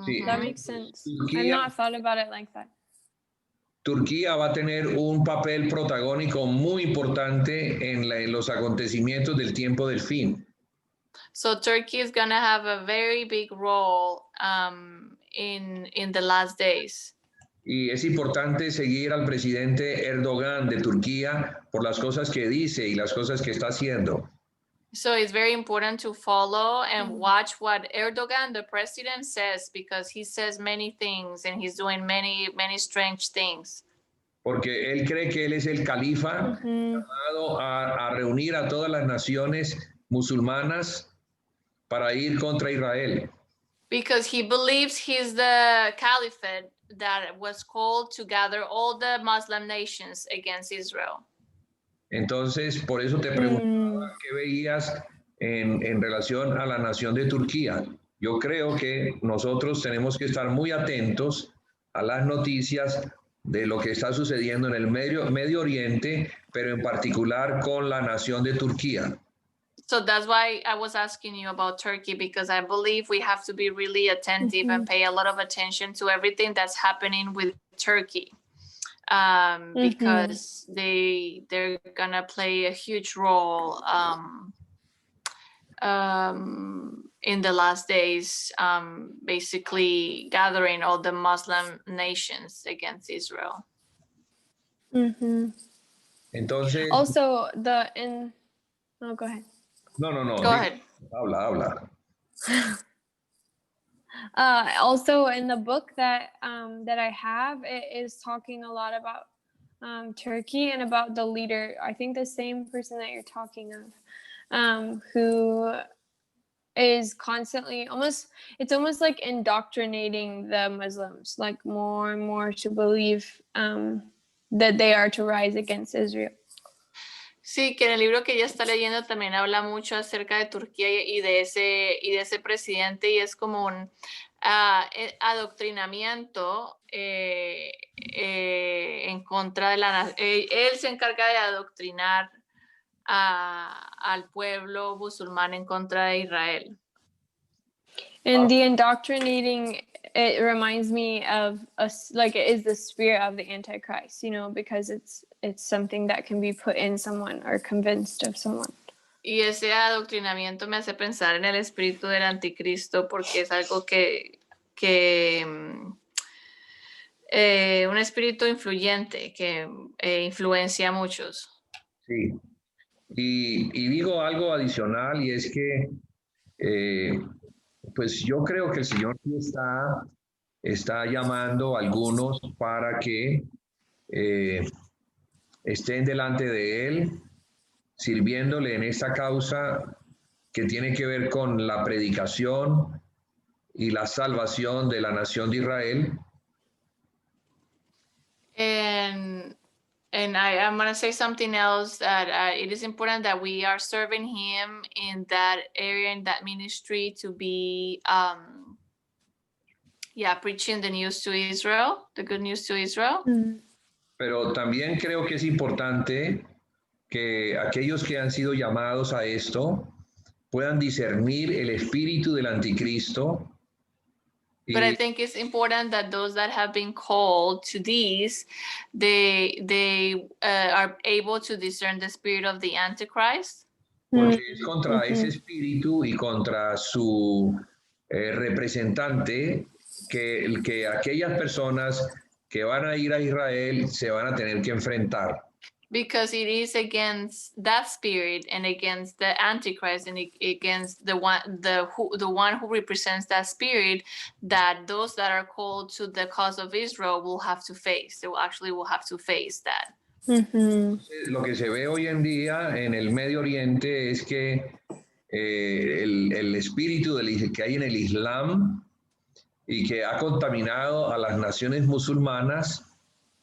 Sí. That makes sense. I've Turquía, not thought about it like that. Turquía va a tener un papel protagónico muy importante en los acontecimientos del tiempo del fin. So Turkey is gonna have a very big role in the last days. Y es importante seguir al presidente Erdogan de Turquía por las cosas que dice y las cosas que está haciendo. So it's very important to follow and watch what Erdogan, the president, says, because he says many things and he's doing many strange things. Porque él cree que él es el califa llamado a reunir a todas las naciones musulmanas para ir contra Israel. Because he believes he's the caliphate that was called to gather all the Muslim nations against Israel. Entonces, por eso te preguntaba qué veías en relación a la nación de Turquía. Yo creo que nosotros tenemos que estar muy atentos a las noticias de lo que está sucediendo en el Medio Oriente, pero en particular con la nación de Turquía. So that's why I was asking you about Turkey, because I believe we have to be really attentive and pay a lot of attention to everything that's happening with Turkey. Because they're gonna play a huge role in the last days, basically gathering all the Muslim nations against Israel. Entonces, Also, oh, go ahead. no. Go ahead. Habla. Also, in the book that I have, it is talking a lot about Turkey and about the leader. I think the same person that you're talking of, who is constantly it's almost like indoctrinating the Muslims, like more and more to believe that they are to rise against Israel. Sí, que en el libro que ella está leyendo también habla mucho acerca de Turquía y de ese presidente, y es como un adoctrinamiento en contra de él se encarga de adoctrinar al pueblo musulmán en contra de Israel. And the indoctrinating, it reminds me of like it is the spirit of the Antichrist, because it's something that can be put in someone or convinced of someone. Y ese adoctrinamiento me hace pensar en el espíritu del anticristo, porque es algo que un espíritu influyente que influencia a muchos. Sí. Y digo algo adicional, y es que pues yo creo que el Señor sí está llamando a algunos para que estén delante de Él, sirviéndole en esta causa que tiene que ver con la predicación y la salvación de la nación de Israel. And I'm going to say something else, that it is important that we are serving him in that area, in that ministry, to be preaching the news to Israel, the good news to Israel. Pero también creo que es importante que aquellos que han sido llamados a esto puedan discernir el espíritu del anticristo. But I think it's important that those that have been called to these, they are able to discern the spirit of the Antichrist. Porque es contra ese espíritu y contra su representante que aquellas personas que van a ir a Israel se van a tener que enfrentar. Because it is against that spirit and against the Antichrist and against the one who represents that spirit that those that are called to the cause of Israel will have to face. They will have to face that. Lo que se ve hoy en día en el Medio Oriente es que el espíritu que hay en el Islam y que ha contaminado a las naciones musulmanas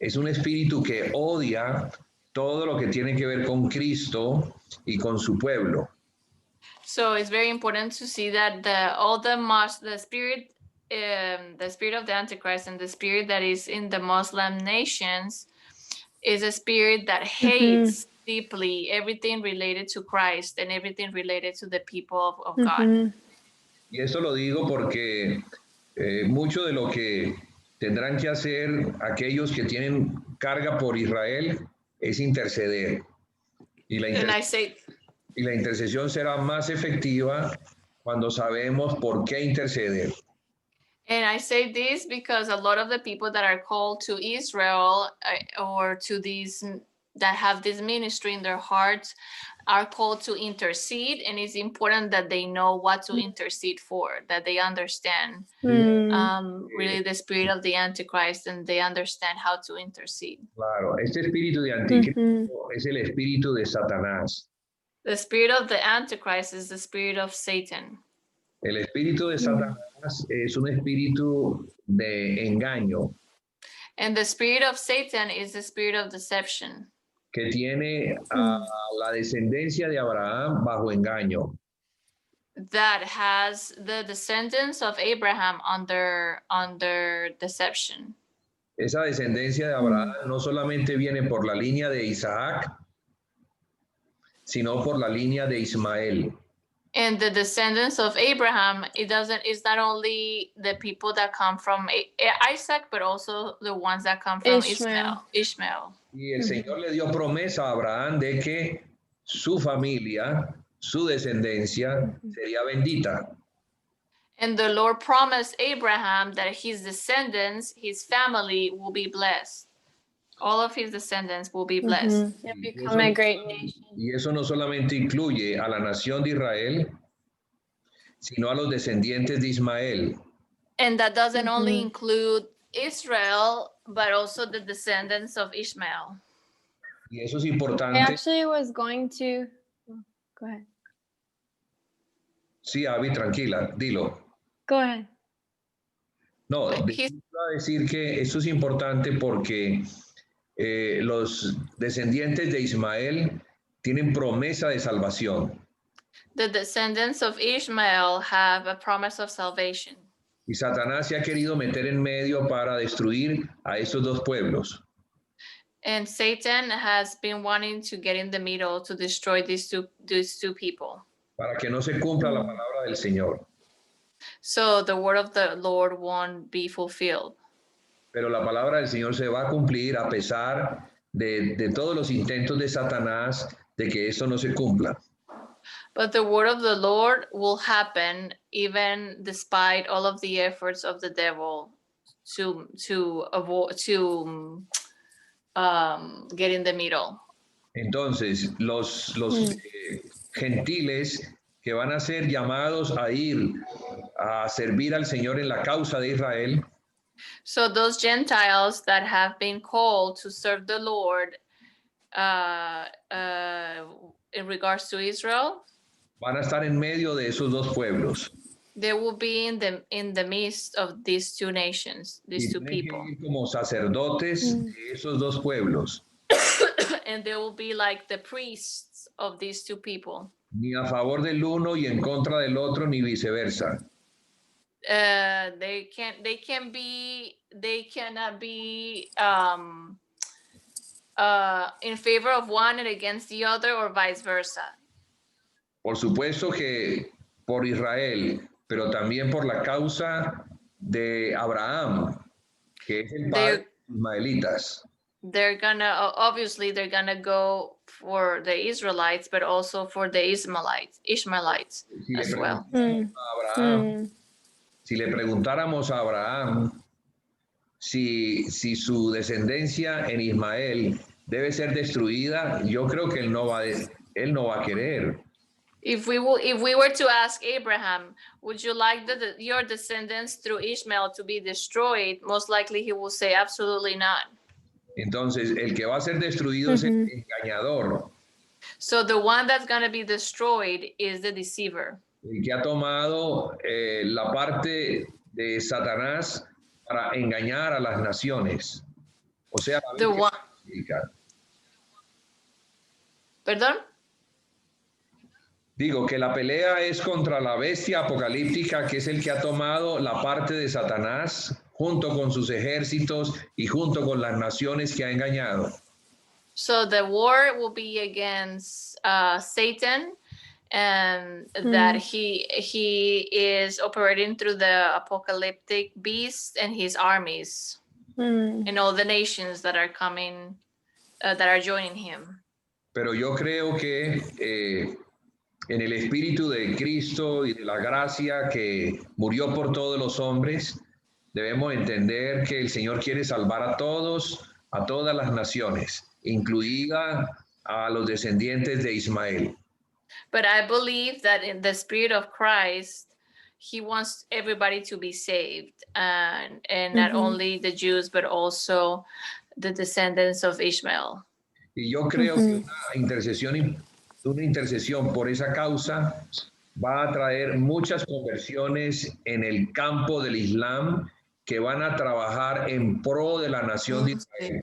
es un espíritu que odia todo lo que tiene que ver con Cristo y con su pueblo. So it's very important to see that the spirit of the Antichrist and the spirit that is in the Muslim nations is a spirit that hates deeply everything related to Christ and everything related to the people of God. Y esto lo digo porque mucho de lo que tendrán que hacer aquellos que tienen carga por Israel es interceder. Y la intercesión será más efectiva cuando sabemos por qué interceder. And I say this because a lot of the people that are called to Israel or to these that have this ministry in their hearts are called to intercede, and it's important that they know what to intercede for, that they understand really the spirit of the Antichrist and they understand how to intercede. Claro, este espíritu de anticristo es el espíritu de Satanás. The spirit of the Antichrist is the spirit of Satan. El espíritu de Satanás es un espíritu de engaño. And the spirit of Satan is the spirit of deception. Que tiene a la descendencia de Abraham bajo engaño. That has the descendants of Abraham under deception. Esa descendencia de Abraham no solamente viene por la línea de Isaac, sino por la línea de Ismael. And the descendants of Abraham, it's not only the people that come from Isaac, but also the ones that come from Ishmael. Y el Señor le dio promesa a Abraham de que su familia, su descendencia sería bendita. And the Lord promised Abraham that his descendants, his family will be blessed. All of his descendants will be blessed. And become a great nation. Y eso no solamente incluye a la nación de Israel, sino a los descendientes de Ismael. And that doesn't only include Israel, but also the descendants of Ishmael. Y eso es importante. I actually was going to... Go ahead. Sí, Abby, tranquila, dilo. Go ahead. No, iba a decir que esto es importante porque los descendientes de Ismael tienen promesa de salvación. The descendants of Ishmael have a promise of salvation. Y Satanás se ha querido meter en medio para destruir a estos dos pueblos. And Satan has been wanting to get in the middle to destroy these two people. Para que no se cumpla la palabra del Señor. So the word of the Lord won't be fulfilled. Pero la palabra del Señor se va a cumplir a pesar de todos los intentos de Satanás de que eso no se cumpla. But the word of the Lord will happen even despite all of the efforts of the devil to get in the middle. Entonces, los gentiles que van a ser llamados a ir a servir al Señor en la causa de Israel, so those Gentiles that have been called to serve the Lord in regards to Israel, van a estar en medio de esos dos pueblos. They will be in the midst of these two nations, these two people. Como sacerdotes de esos dos pueblos. And they will be like the priests of these two people. Ni a favor del uno y en contra del otro, ni viceversa. They cannot be in favor of one and against the other, or vice versa? Por supuesto que por Israel, pero también por la causa de Abraham, que es el padre de los ismaelitas. They're gonna obviously they're gonna go for the Israelites, but also for the Ishmaelites Si le as well. preguntáramos a Abraham, si le preguntáramos a Abraham si su descendencia en Ismael debe ser destruida, yo creo que él no va a querer. If we were to ask Abraham, would you like your descendants through Ishmael to be destroyed? Most likely he will say absolutely not. Entonces, el que va a ser destruido es el engañador, So the one that's going to be destroyed is the deceiver. el que ha tomado la parte de Satanás para engañar a las naciones. O sea, la The bestia one, apocalíptica. perdón? Digo que la pelea es contra la bestia apocalíptica, que es el que ha tomado la parte de Satanás junto con sus ejércitos y junto con las naciones que ha engañado. So the war will be against Satan, and that he is operating through the apocalyptic beast and his armies and all the nations that are coming, that are joining him. Pero yo creo que en el Espíritu de Cristo y de la gracia que murió por todos los hombres, debemos entender que el Señor quiere salvar a todos, a todas las naciones, incluida a los descendientes de Ismael. But I believe that in the Spirit of Christ, he wants everybody to be saved, and not only the Jews, but also the descendants of Ishmael. Y yo creo que una intercesión por esa causa va a traer muchas conversiones en el campo del Islam que van a trabajar en pro de la nación de Israel.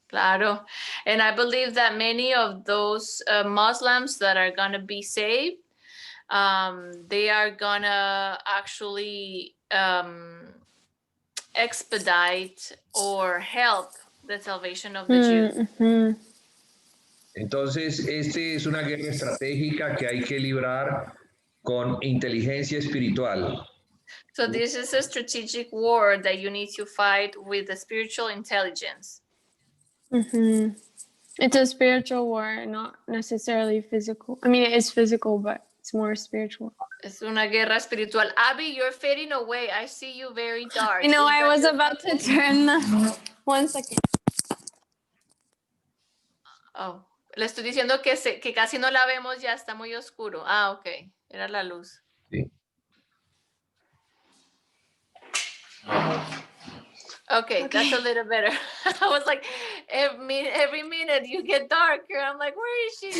Claro. And I believe that many of those Muslims that are going to be saved, they are going to actually expedite or help the salvation of the Jews. Entonces, es una guerra estratégica que hay que librar con inteligencia espiritual. So this is a strategic war that you need to fight with the spiritual intelligence. It's a spiritual war, not necessarily physical. I mean, it is physical, but it's more spiritual. Es una guerra espiritual. Abby, you're fading away. I see you very dark. You know, I was about to turn the... 1 second. Oh, le estoy diciendo que casi no la vemos, ya está muy oscuro. Ah, ok. Era la luz. Sí. Okay, that's a little better. I was like, every minute you get darker. I'm like, where is she?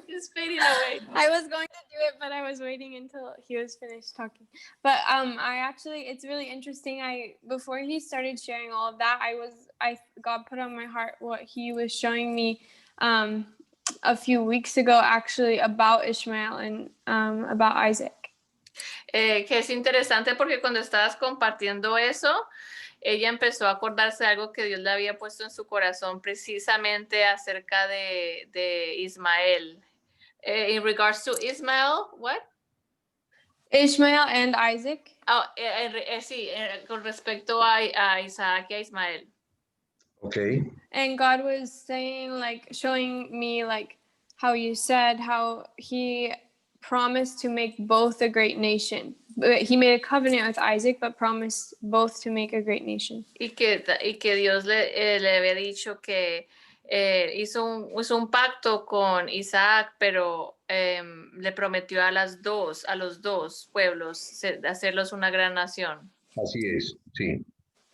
She's fading away. I was going to do it, but I was waiting until he was finished talking. But it's really interesting. Before he started sharing all of that, God put on my heart what he was showing me a few weeks ago, actually, about Ishmael and about Isaac. Que es interesante porque cuando estabas compartiendo eso, ella empezó a acordarse de algo que Dios le había puesto en su corazón precisamente acerca de Ismael. In regards to Ismael, what? Ishmael and Isaac. Oh, sí, con respecto a Isaac y a Ismael. Okay. And God was saying, showing me, how you said, how he promised to make both a great nation. He made a covenant with Isaac, but promised both to make a great nation. Y que Dios le había dicho que hizo un pacto con Isaac, pero le prometió a los dos pueblos, hacerlos una gran nación. Así es, sí,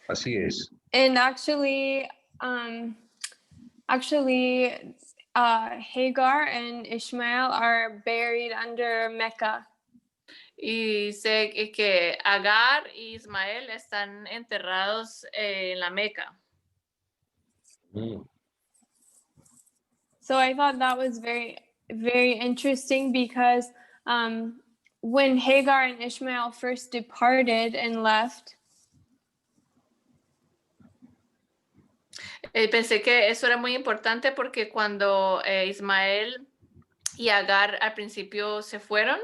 así es. And actually, Hagar and Ishmael are buried under Mecca. Y sé que Agar y Ismael están enterrados en la Meca. So I thought that was very, very interesting because when Hagar and Ishmael first departed and left. Pensé que eso era muy importante porque cuando Ismael y Agar al principio se fueron,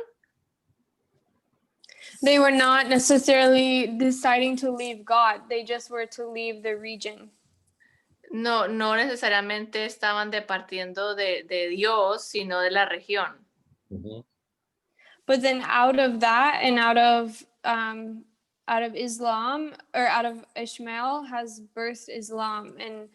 They were not necessarily deciding to leave God. They just were to leave the region. no necesariamente estaban departiendo de Dios, sino de la región. But then out of that and out of Islam or out of Ishmael has birthed Islam. And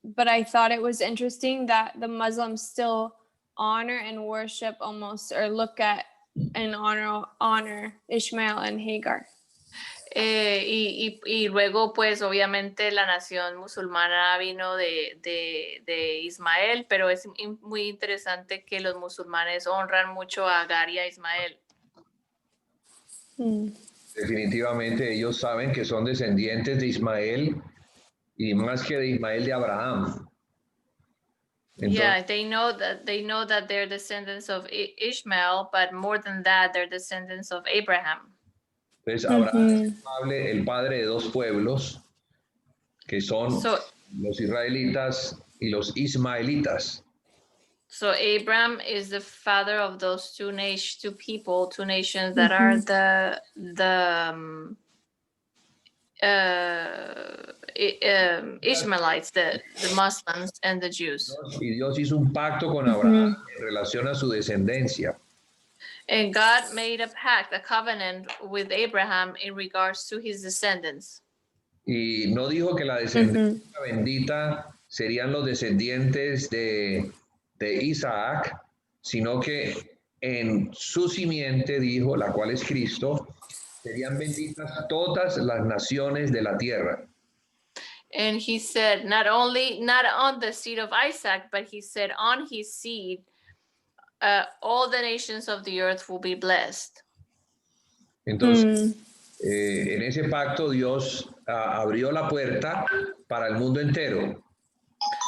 but I thought it was interesting that the Muslims still honor and worship almost or look at and honor Ishmael and Hagar. Y luego, pues, obviamente la nación musulmana vino de Ismael, pero es muy interesante que los musulmanes honran mucho a Agar y a Ismael. Definitivamente ellos saben que son descendientes de Ismael y más que de Ismael, de Abraham. Entonces, Yeah, they know that they're descendants of Ishmael, but more than that, they're descendants of Abraham. Entonces Abraham es el padre de dos pueblos, que son los israelitas y los ismaelitas. So Abraham is the father of those two nations that are the Ishmaelites, the Muslims and the Jews. Y Dios hizo un pacto con Abraham en relación a su descendencia. And God made a pact, a covenant with Abraham in regards to his descendants. Y no dijo que la descendencia bendita serían los descendientes de Isaac, sino que en su simiente, dijo, la cual es Cristo, serían benditas todas las naciones de la tierra. And he said, not on the seed of Isaac, but he said on his seed, all the nations of the earth will be blessed. Entonces, en ese pacto Dios abrió la puerta para el mundo entero.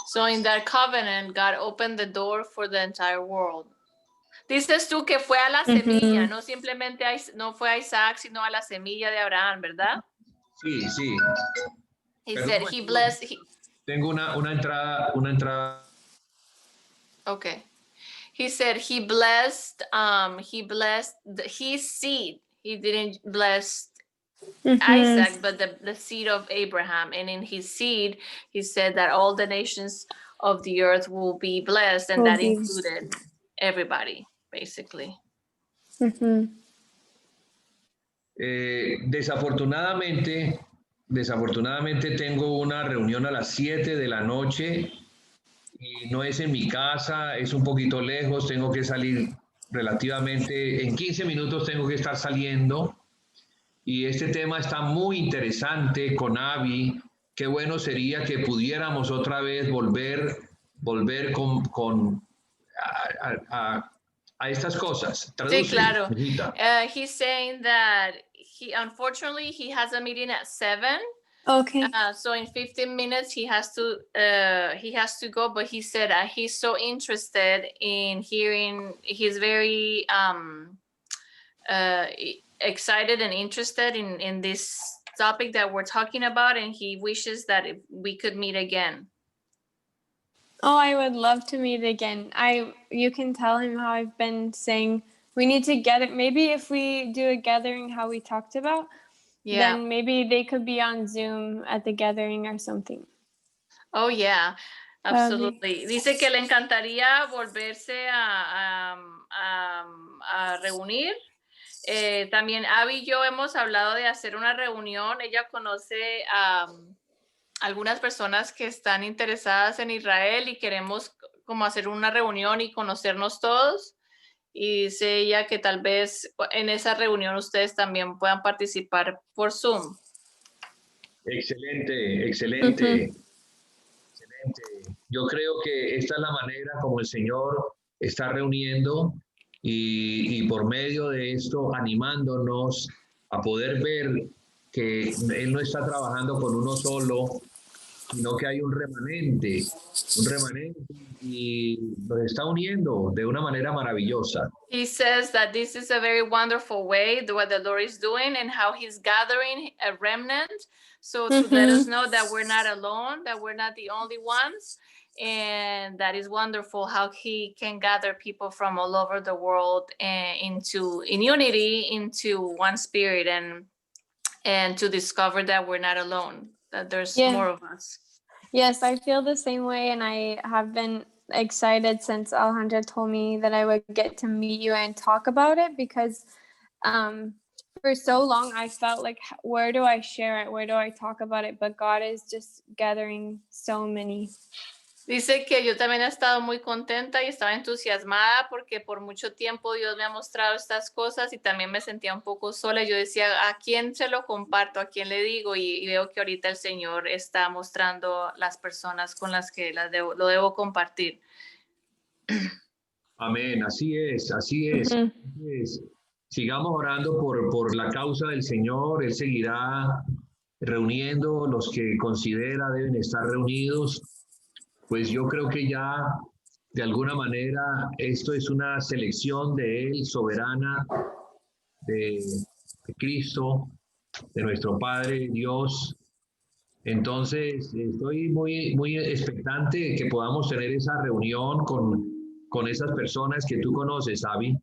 So in that covenant, God opened the door for the entire world. Dices tú que fue a la semilla, no simplemente no fue a Isaac, sino a la semilla de Abraham, ¿verdad? Sí, sí. He said he blessed. Tengo una entrada. Okay. He said he blessed his seed. He didn't bless Isaac, but the seed of Abraham. And in his seed, he said that all the nations of the earth will be blessed, and that included everybody, basically. Desafortunadamente tengo una reunión a las 7 de la noche y no es en mi casa, es un poquito lejos, tengo que salir relativamente, en 15 minutos tengo que estar saliendo. Y este tema está muy interesante con Abby. Qué bueno sería que pudiéramos otra vez volver a estas cosas. Sí, claro. He's saying that unfortunately he has a meeting at 7. Okay. So in 15 minutes he has to go, but he said he's so interested in hearing. He's very excited and interested in this topic that we're talking about, and he wishes that we could meet again. Oh, I would love to meet again. You can tell him how I've been saying we need to gather. Maybe if we do a gathering how we talked about, then maybe they could be on Zoom at the gathering or something. Oh yeah, absolutely. Dice que le encantaría volverse a reunir. También Abby y yo hemos hablado de hacer una reunión. Ella conoce a algunas personas que están interesadas en Israel y queremos como hacer una reunión y conocernos todos. Y dice ella que tal vez en esa reunión ustedes también puedan participar por Zoom. Excelente, excelente. Excelente. Yo creo que esta es la manera como el Señor está reuniendo y por medio de esto animándonos a poder ver que Él no está trabajando con uno solo, sino que hay un remanente y los está uniendo de una manera maravillosa. He says that this is a very wonderful way, what the Lord is doing and how he's gathering a remnant. So to let us know that we're not alone, that we're not the only ones. And that is wonderful how he can gather people from all over the world in unity, into one spirit, and to discover that we're not alone, that there's more of us. Yes, I feel the same way, and I have been excited since Alejandra told me that I would get to meet you and talk about it, because for so long I felt like, where do I share it? Where do I talk about it? But God is just gathering so many. Dice que yo también he estado muy contenta y estaba entusiasmada porque por mucho tiempo Dios me ha mostrado estas cosas y también me sentía un poco sola. Yo decía, ¿a quién se lo comparto? ¿A quién le digo? Y veo que ahorita el Señor está mostrando las personas con las que lo debo compartir. Amén, así es, así es. Entonces, sigamos orando por la causa del Señor. Él seguirá reuniendo los que considera deben estar reunidos. Pues yo creo que ya de alguna manera esto es una selección de Él, soberana, de Cristo, de nuestro Padre Dios. Entonces estoy muy expectante de que podamos tener esa reunión con esas personas que tú conoces, Abby.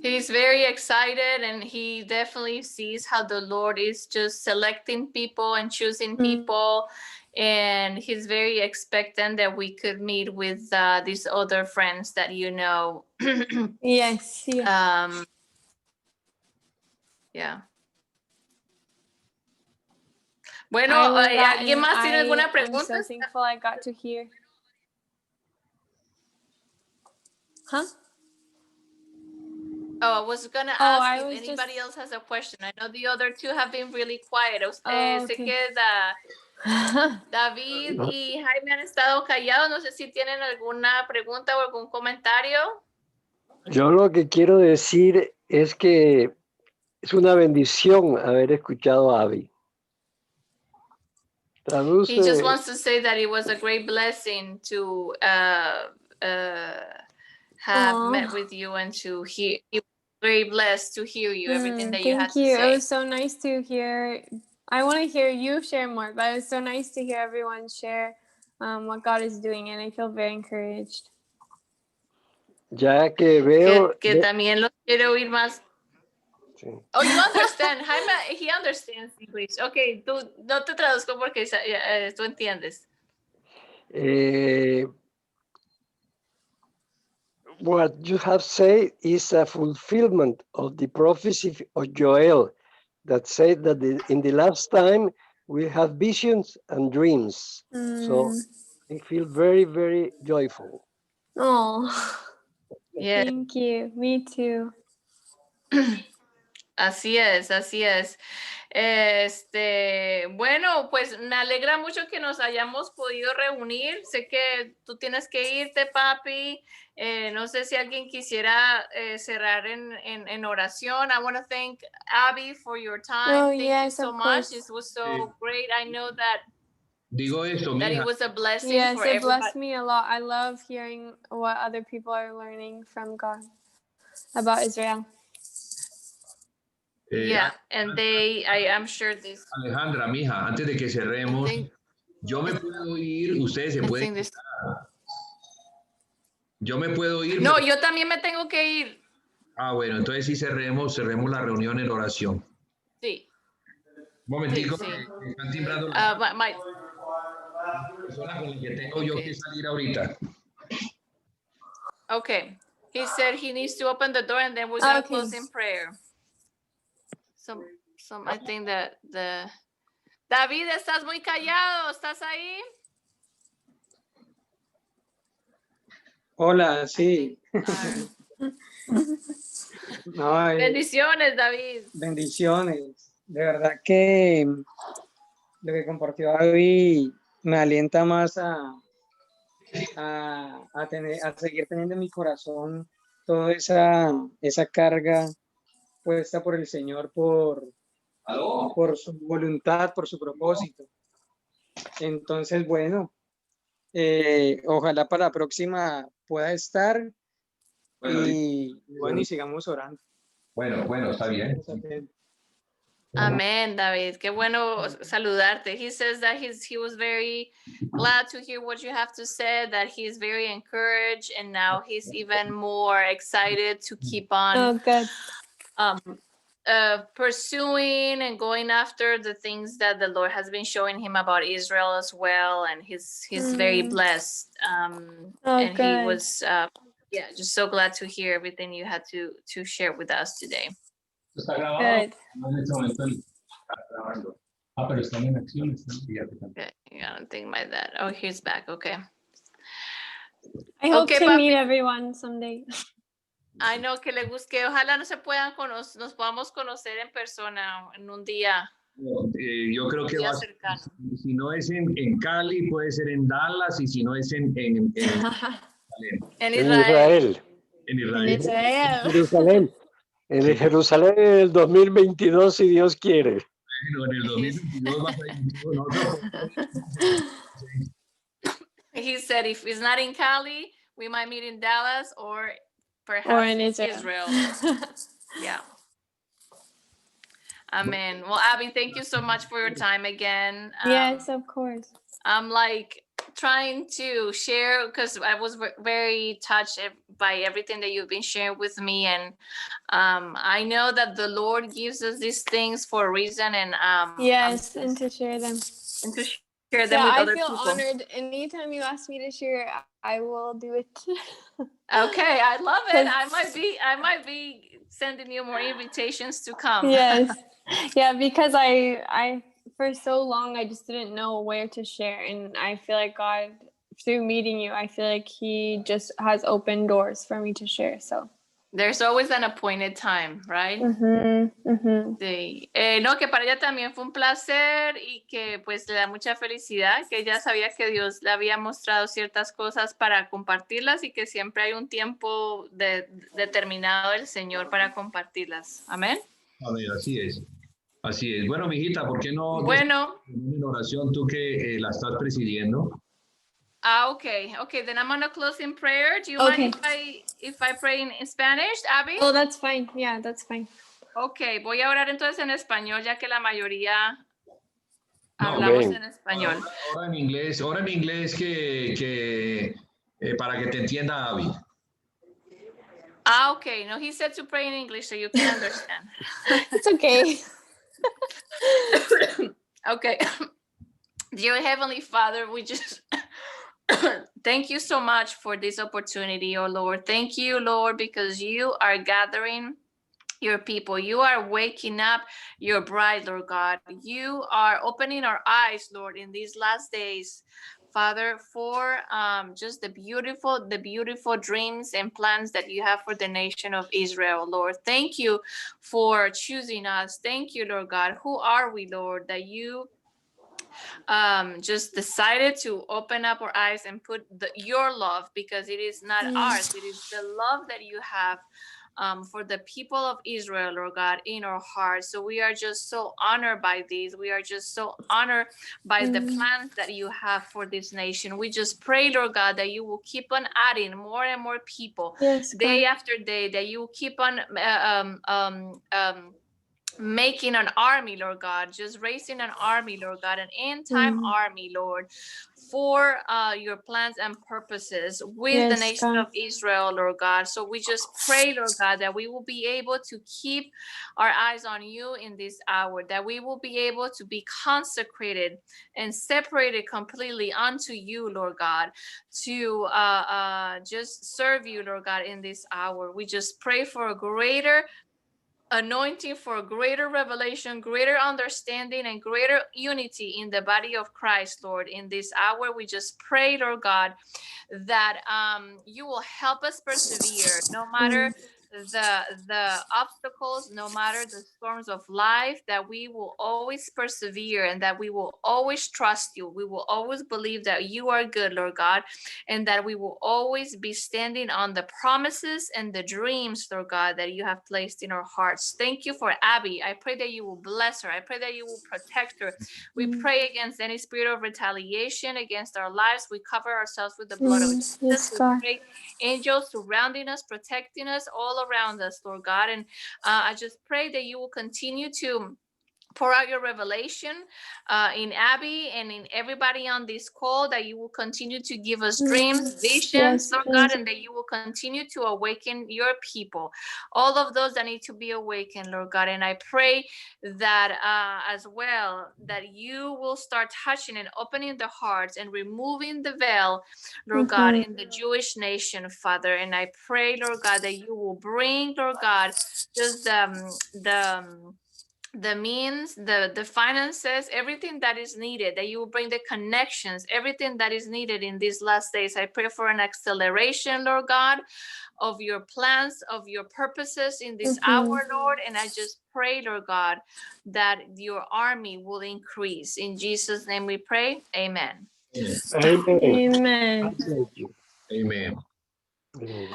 He's very excited, and he definitely sees how the Lord is just selecting people and choosing people. And he's very expectant that we could meet with these other friends that you know. Yes. Yeah. Bueno, ¿alguien más tiene alguna pregunta? I'm so thankful I got to hear. Huh? Oh, I was going to ask if anybody else has a question. I know the other two have been really quiet. Sé que David y Jaime han estado callados. No sé si tienen alguna pregunta o algún comentario. Yo lo que quiero decir es que es una bendición haber escuchado a Abby. Traduce. He just wants to say that it was a great blessing to have met with you and to hear. He was very blessed to hear you, everything that you had to say. Thank you. It was so nice to hear. I want to hear you share more, but it was so nice to hear everyone share what God is doing, and I feel very encouraged. Ya que veo que también lo quiero oír más. Sí. Oh, you understand. Jaime, he understands English. Okay, tú no te traduzco porque tú entiendes. What you have said is a fulfillment of the prophecy of Joel that said that in the last time we have visions and dreams. So I feel very, very joyful. Oh, yeah. Thank you. Me too. Así es, así es. Bueno, pues me alegra mucho que nos hayamos podido reunir. Sé que tú tienes que irte, papi. No sé si alguien quisiera cerrar en oración. I want to thank Abby for your time. Thank you so much. It was so great. I know that Digo esto, that mija. it was a blessing for it everybody. Blessed me a lot. I love hearing what other people are learning from God about Israel. Yeah, and I'm sure this. Alejandra, mija, antes de que cerremos, yo me puedo ir, ustedes se pueden ir. Yo me puedo ir. No, yo también me tengo que ir. Ah, bueno, entonces sí cerremos la reunión en oración. Sí. Un momentico, sí. me están timbrando la persona con la que tengo yo que salir ahorita. Okay. He said he needs to open the door and then we're going to close in prayer. I think that David, estás muy callado, ¿estás ahí? Hola, sí. Bendiciones, David. Bendiciones. De verdad que lo que compartió David me alienta más a seguir teniendo en mi corazón toda esa carga puesta por el Señor, por su voluntad, por su propósito. Entonces, bueno, ojalá para la próxima pueda estar Bueno, y bueno, y sigamos orando. bueno, está bien. Amen, David. Qué bueno saludarte. He says that he was very glad to hear what you have to say, that he's very encouraged, and now he's even more excited to keep on Oh, good. pursuing and going after the things that the Lord has been showing him about Israel as well. And he's very blessed. Oh, And he good. was just so glad to hear everything you had to share with us today. Está grabado. Good. No, en este momento está grabando. Pero están en acciones. Okay, I don't think my dad. Oh, he's back. Okay. I hope Okay, to papi. meet everyone someday. Ay, no, que le busque. Ojalá no se puedan nos podamos conocer en persona en un día. Yo creo que Día va, cercano. si no es en Cali, puede ser en Dallas, y si no es en En En Israel. Israel, en In Israel. Israel. Jerusalén. En Jerusalén en el 2022, si Dios quiere. Bueno, en el 2022 va a ir nosotros. He said if it's not in Cali, we might meet in Dallas or perhaps Or in in Israel. Yeah. Amen. Well, Abby, thank you so much for your time again. Yes, of course. I'm like trying to share because I was very touched by everything that you've been sharing with me, and I know that the Lord gives us these things for a reason, and Yes, and to share them. and to share them Yeah, with I other feel people. honored. Anytime you ask me to share, I will do it. Okay, I love it. I might be sending you more invitations to come. Yes. Yeah, because I for so long I just didn't know where to share, and I feel like God, through meeting you, I feel like he just has opened doors for me to share. So There's always an appointed time, right? Sí. No, que para ella también fue un placer y que pues le da mucha felicidad, que ella sabía que Dios le había mostrado ciertas cosas para compartirlas y que siempre hay un tiempo determinado del Señor para compartirlas. Amén. Amén, así es. Así es. Bueno, mijita, ¿por qué no Bueno. en oración tú que la estás presidiendo? Okay. Then I'm gonna close in prayer. Do you Okay. mind if I pray in Spanish, Abby? Oh, that's fine. Yeah, that's fine. Okay, voy a orar entonces en español, ya que la mayoría No, hablamos amén. en español. Ahora en inglés que para que te entienda Abby. Okay. No, he said to pray in English so you can understand. It's okay. Okay. Dear Heavenly Father, we just thank you so much for this opportunity, oh Lord. Thank you, Lord, because you are gathering your people. You are waking up your bride, Lord God. You are opening our eyes, Lord, in these last days, Father, for just the beautiful dreams and plans that you have for the nation of Israel, Lord. Thank you for choosing us. Thank you, Lord God. Who are we, Lord, that you just decided to open up our eyes and put your love, because it is not ours, it is the love that you have for the people of Israel, Lord God, in our hearts. So we are just so honored by these. We are just so honored by the plans that you have for this nation. We just pray, Lord God, that you will keep on adding more and more people, Yes, day God. after day, that you will keep on making an army, Lord God, just raising an army, Lord God, an end-time army, Lord, for your plans and purposes with the Yes, nation God. of Israel, Lord God. So we just pray, Lord God, that we will be able to keep our eyes on you in this hour, that we will be able to be consecrated and separated completely unto you, Lord God, to just serve you, Lord God, in this hour. We just pray for a greater anointing, for greater revelation, greater understanding, and greater unity in the body of Christ, Lord. In this hour, we just pray, Lord God, that you will help us persevere no matter the obstacles, no matter the storms of life, that we will always persevere and that we will always trust you. We will always believe that you are good, Lord God, and that we will always be standing on the promises and the dreams, Lord God, that you have placed in our hearts. Thank you for Abby. I pray that you will bless her. I pray that you will protect her. We pray against any spirit of retaliation against our lives. We cover ourselves with the blood of Jesus. Yes, We God. pray angels surrounding us, protecting us all around us, Lord God. And I just pray that you will continue to pour out your revelation in Abby and in everybody on this call, that you will continue to give us dreams, visions, Yes, Lord God, and that you will continue to awaken your people, all of those that need to be awakened, Lord God. And I pray that as well, that you will start touching and opening the hearts and removing the veil, Lord God, in the Jewish nation, Father. And I pray, Lord God, that you will bring, Lord God, just the means, the finances, everything that is needed, that you will bring the connections, everything that is needed in these last days. I pray for an acceleration, Lord God, of your plans, of your purposes in this hour, Lord. And I just pray, Lord God, that your army will increase. In Jesus' name we pray. Amen. Amen. Amen. God bless you. Amen. Amen.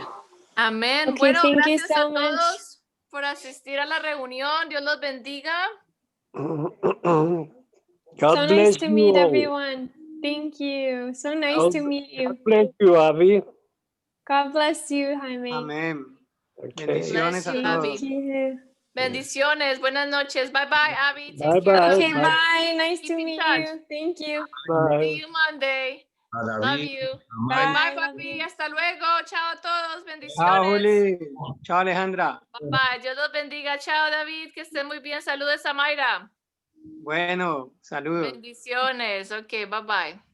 Amén. Okay, Bueno, thank you gracias so a much. todos por asistir a la reunión. Dios los bendiga. God So nice bless to you meet all. everyone. Thank you. So nice God, to meet you. God bless you, Abby. God bless you, Jaime. Amén. Okay. Bendiciones a Bless you, todos. Abby. Thank you. Bendiciones. Buenas noches. Bye bye, Abby. Bye Take care. bye. Okay, Bye. bye. Nice Keep to in meet touch. you. Thank you. Bye. See you Monday. A Love David, you. a Bye Mike, Bye. bye, Love papi. you. Hasta luego. Chao a todos. Chao, Bendiciones. Juli. Chao, Alejandra. Bye bye. Dios los bendiga. Chao, David. Que estén muy bien. Saludos a Mayra. Bueno, saludos. Bendiciones. Ok, bye bye.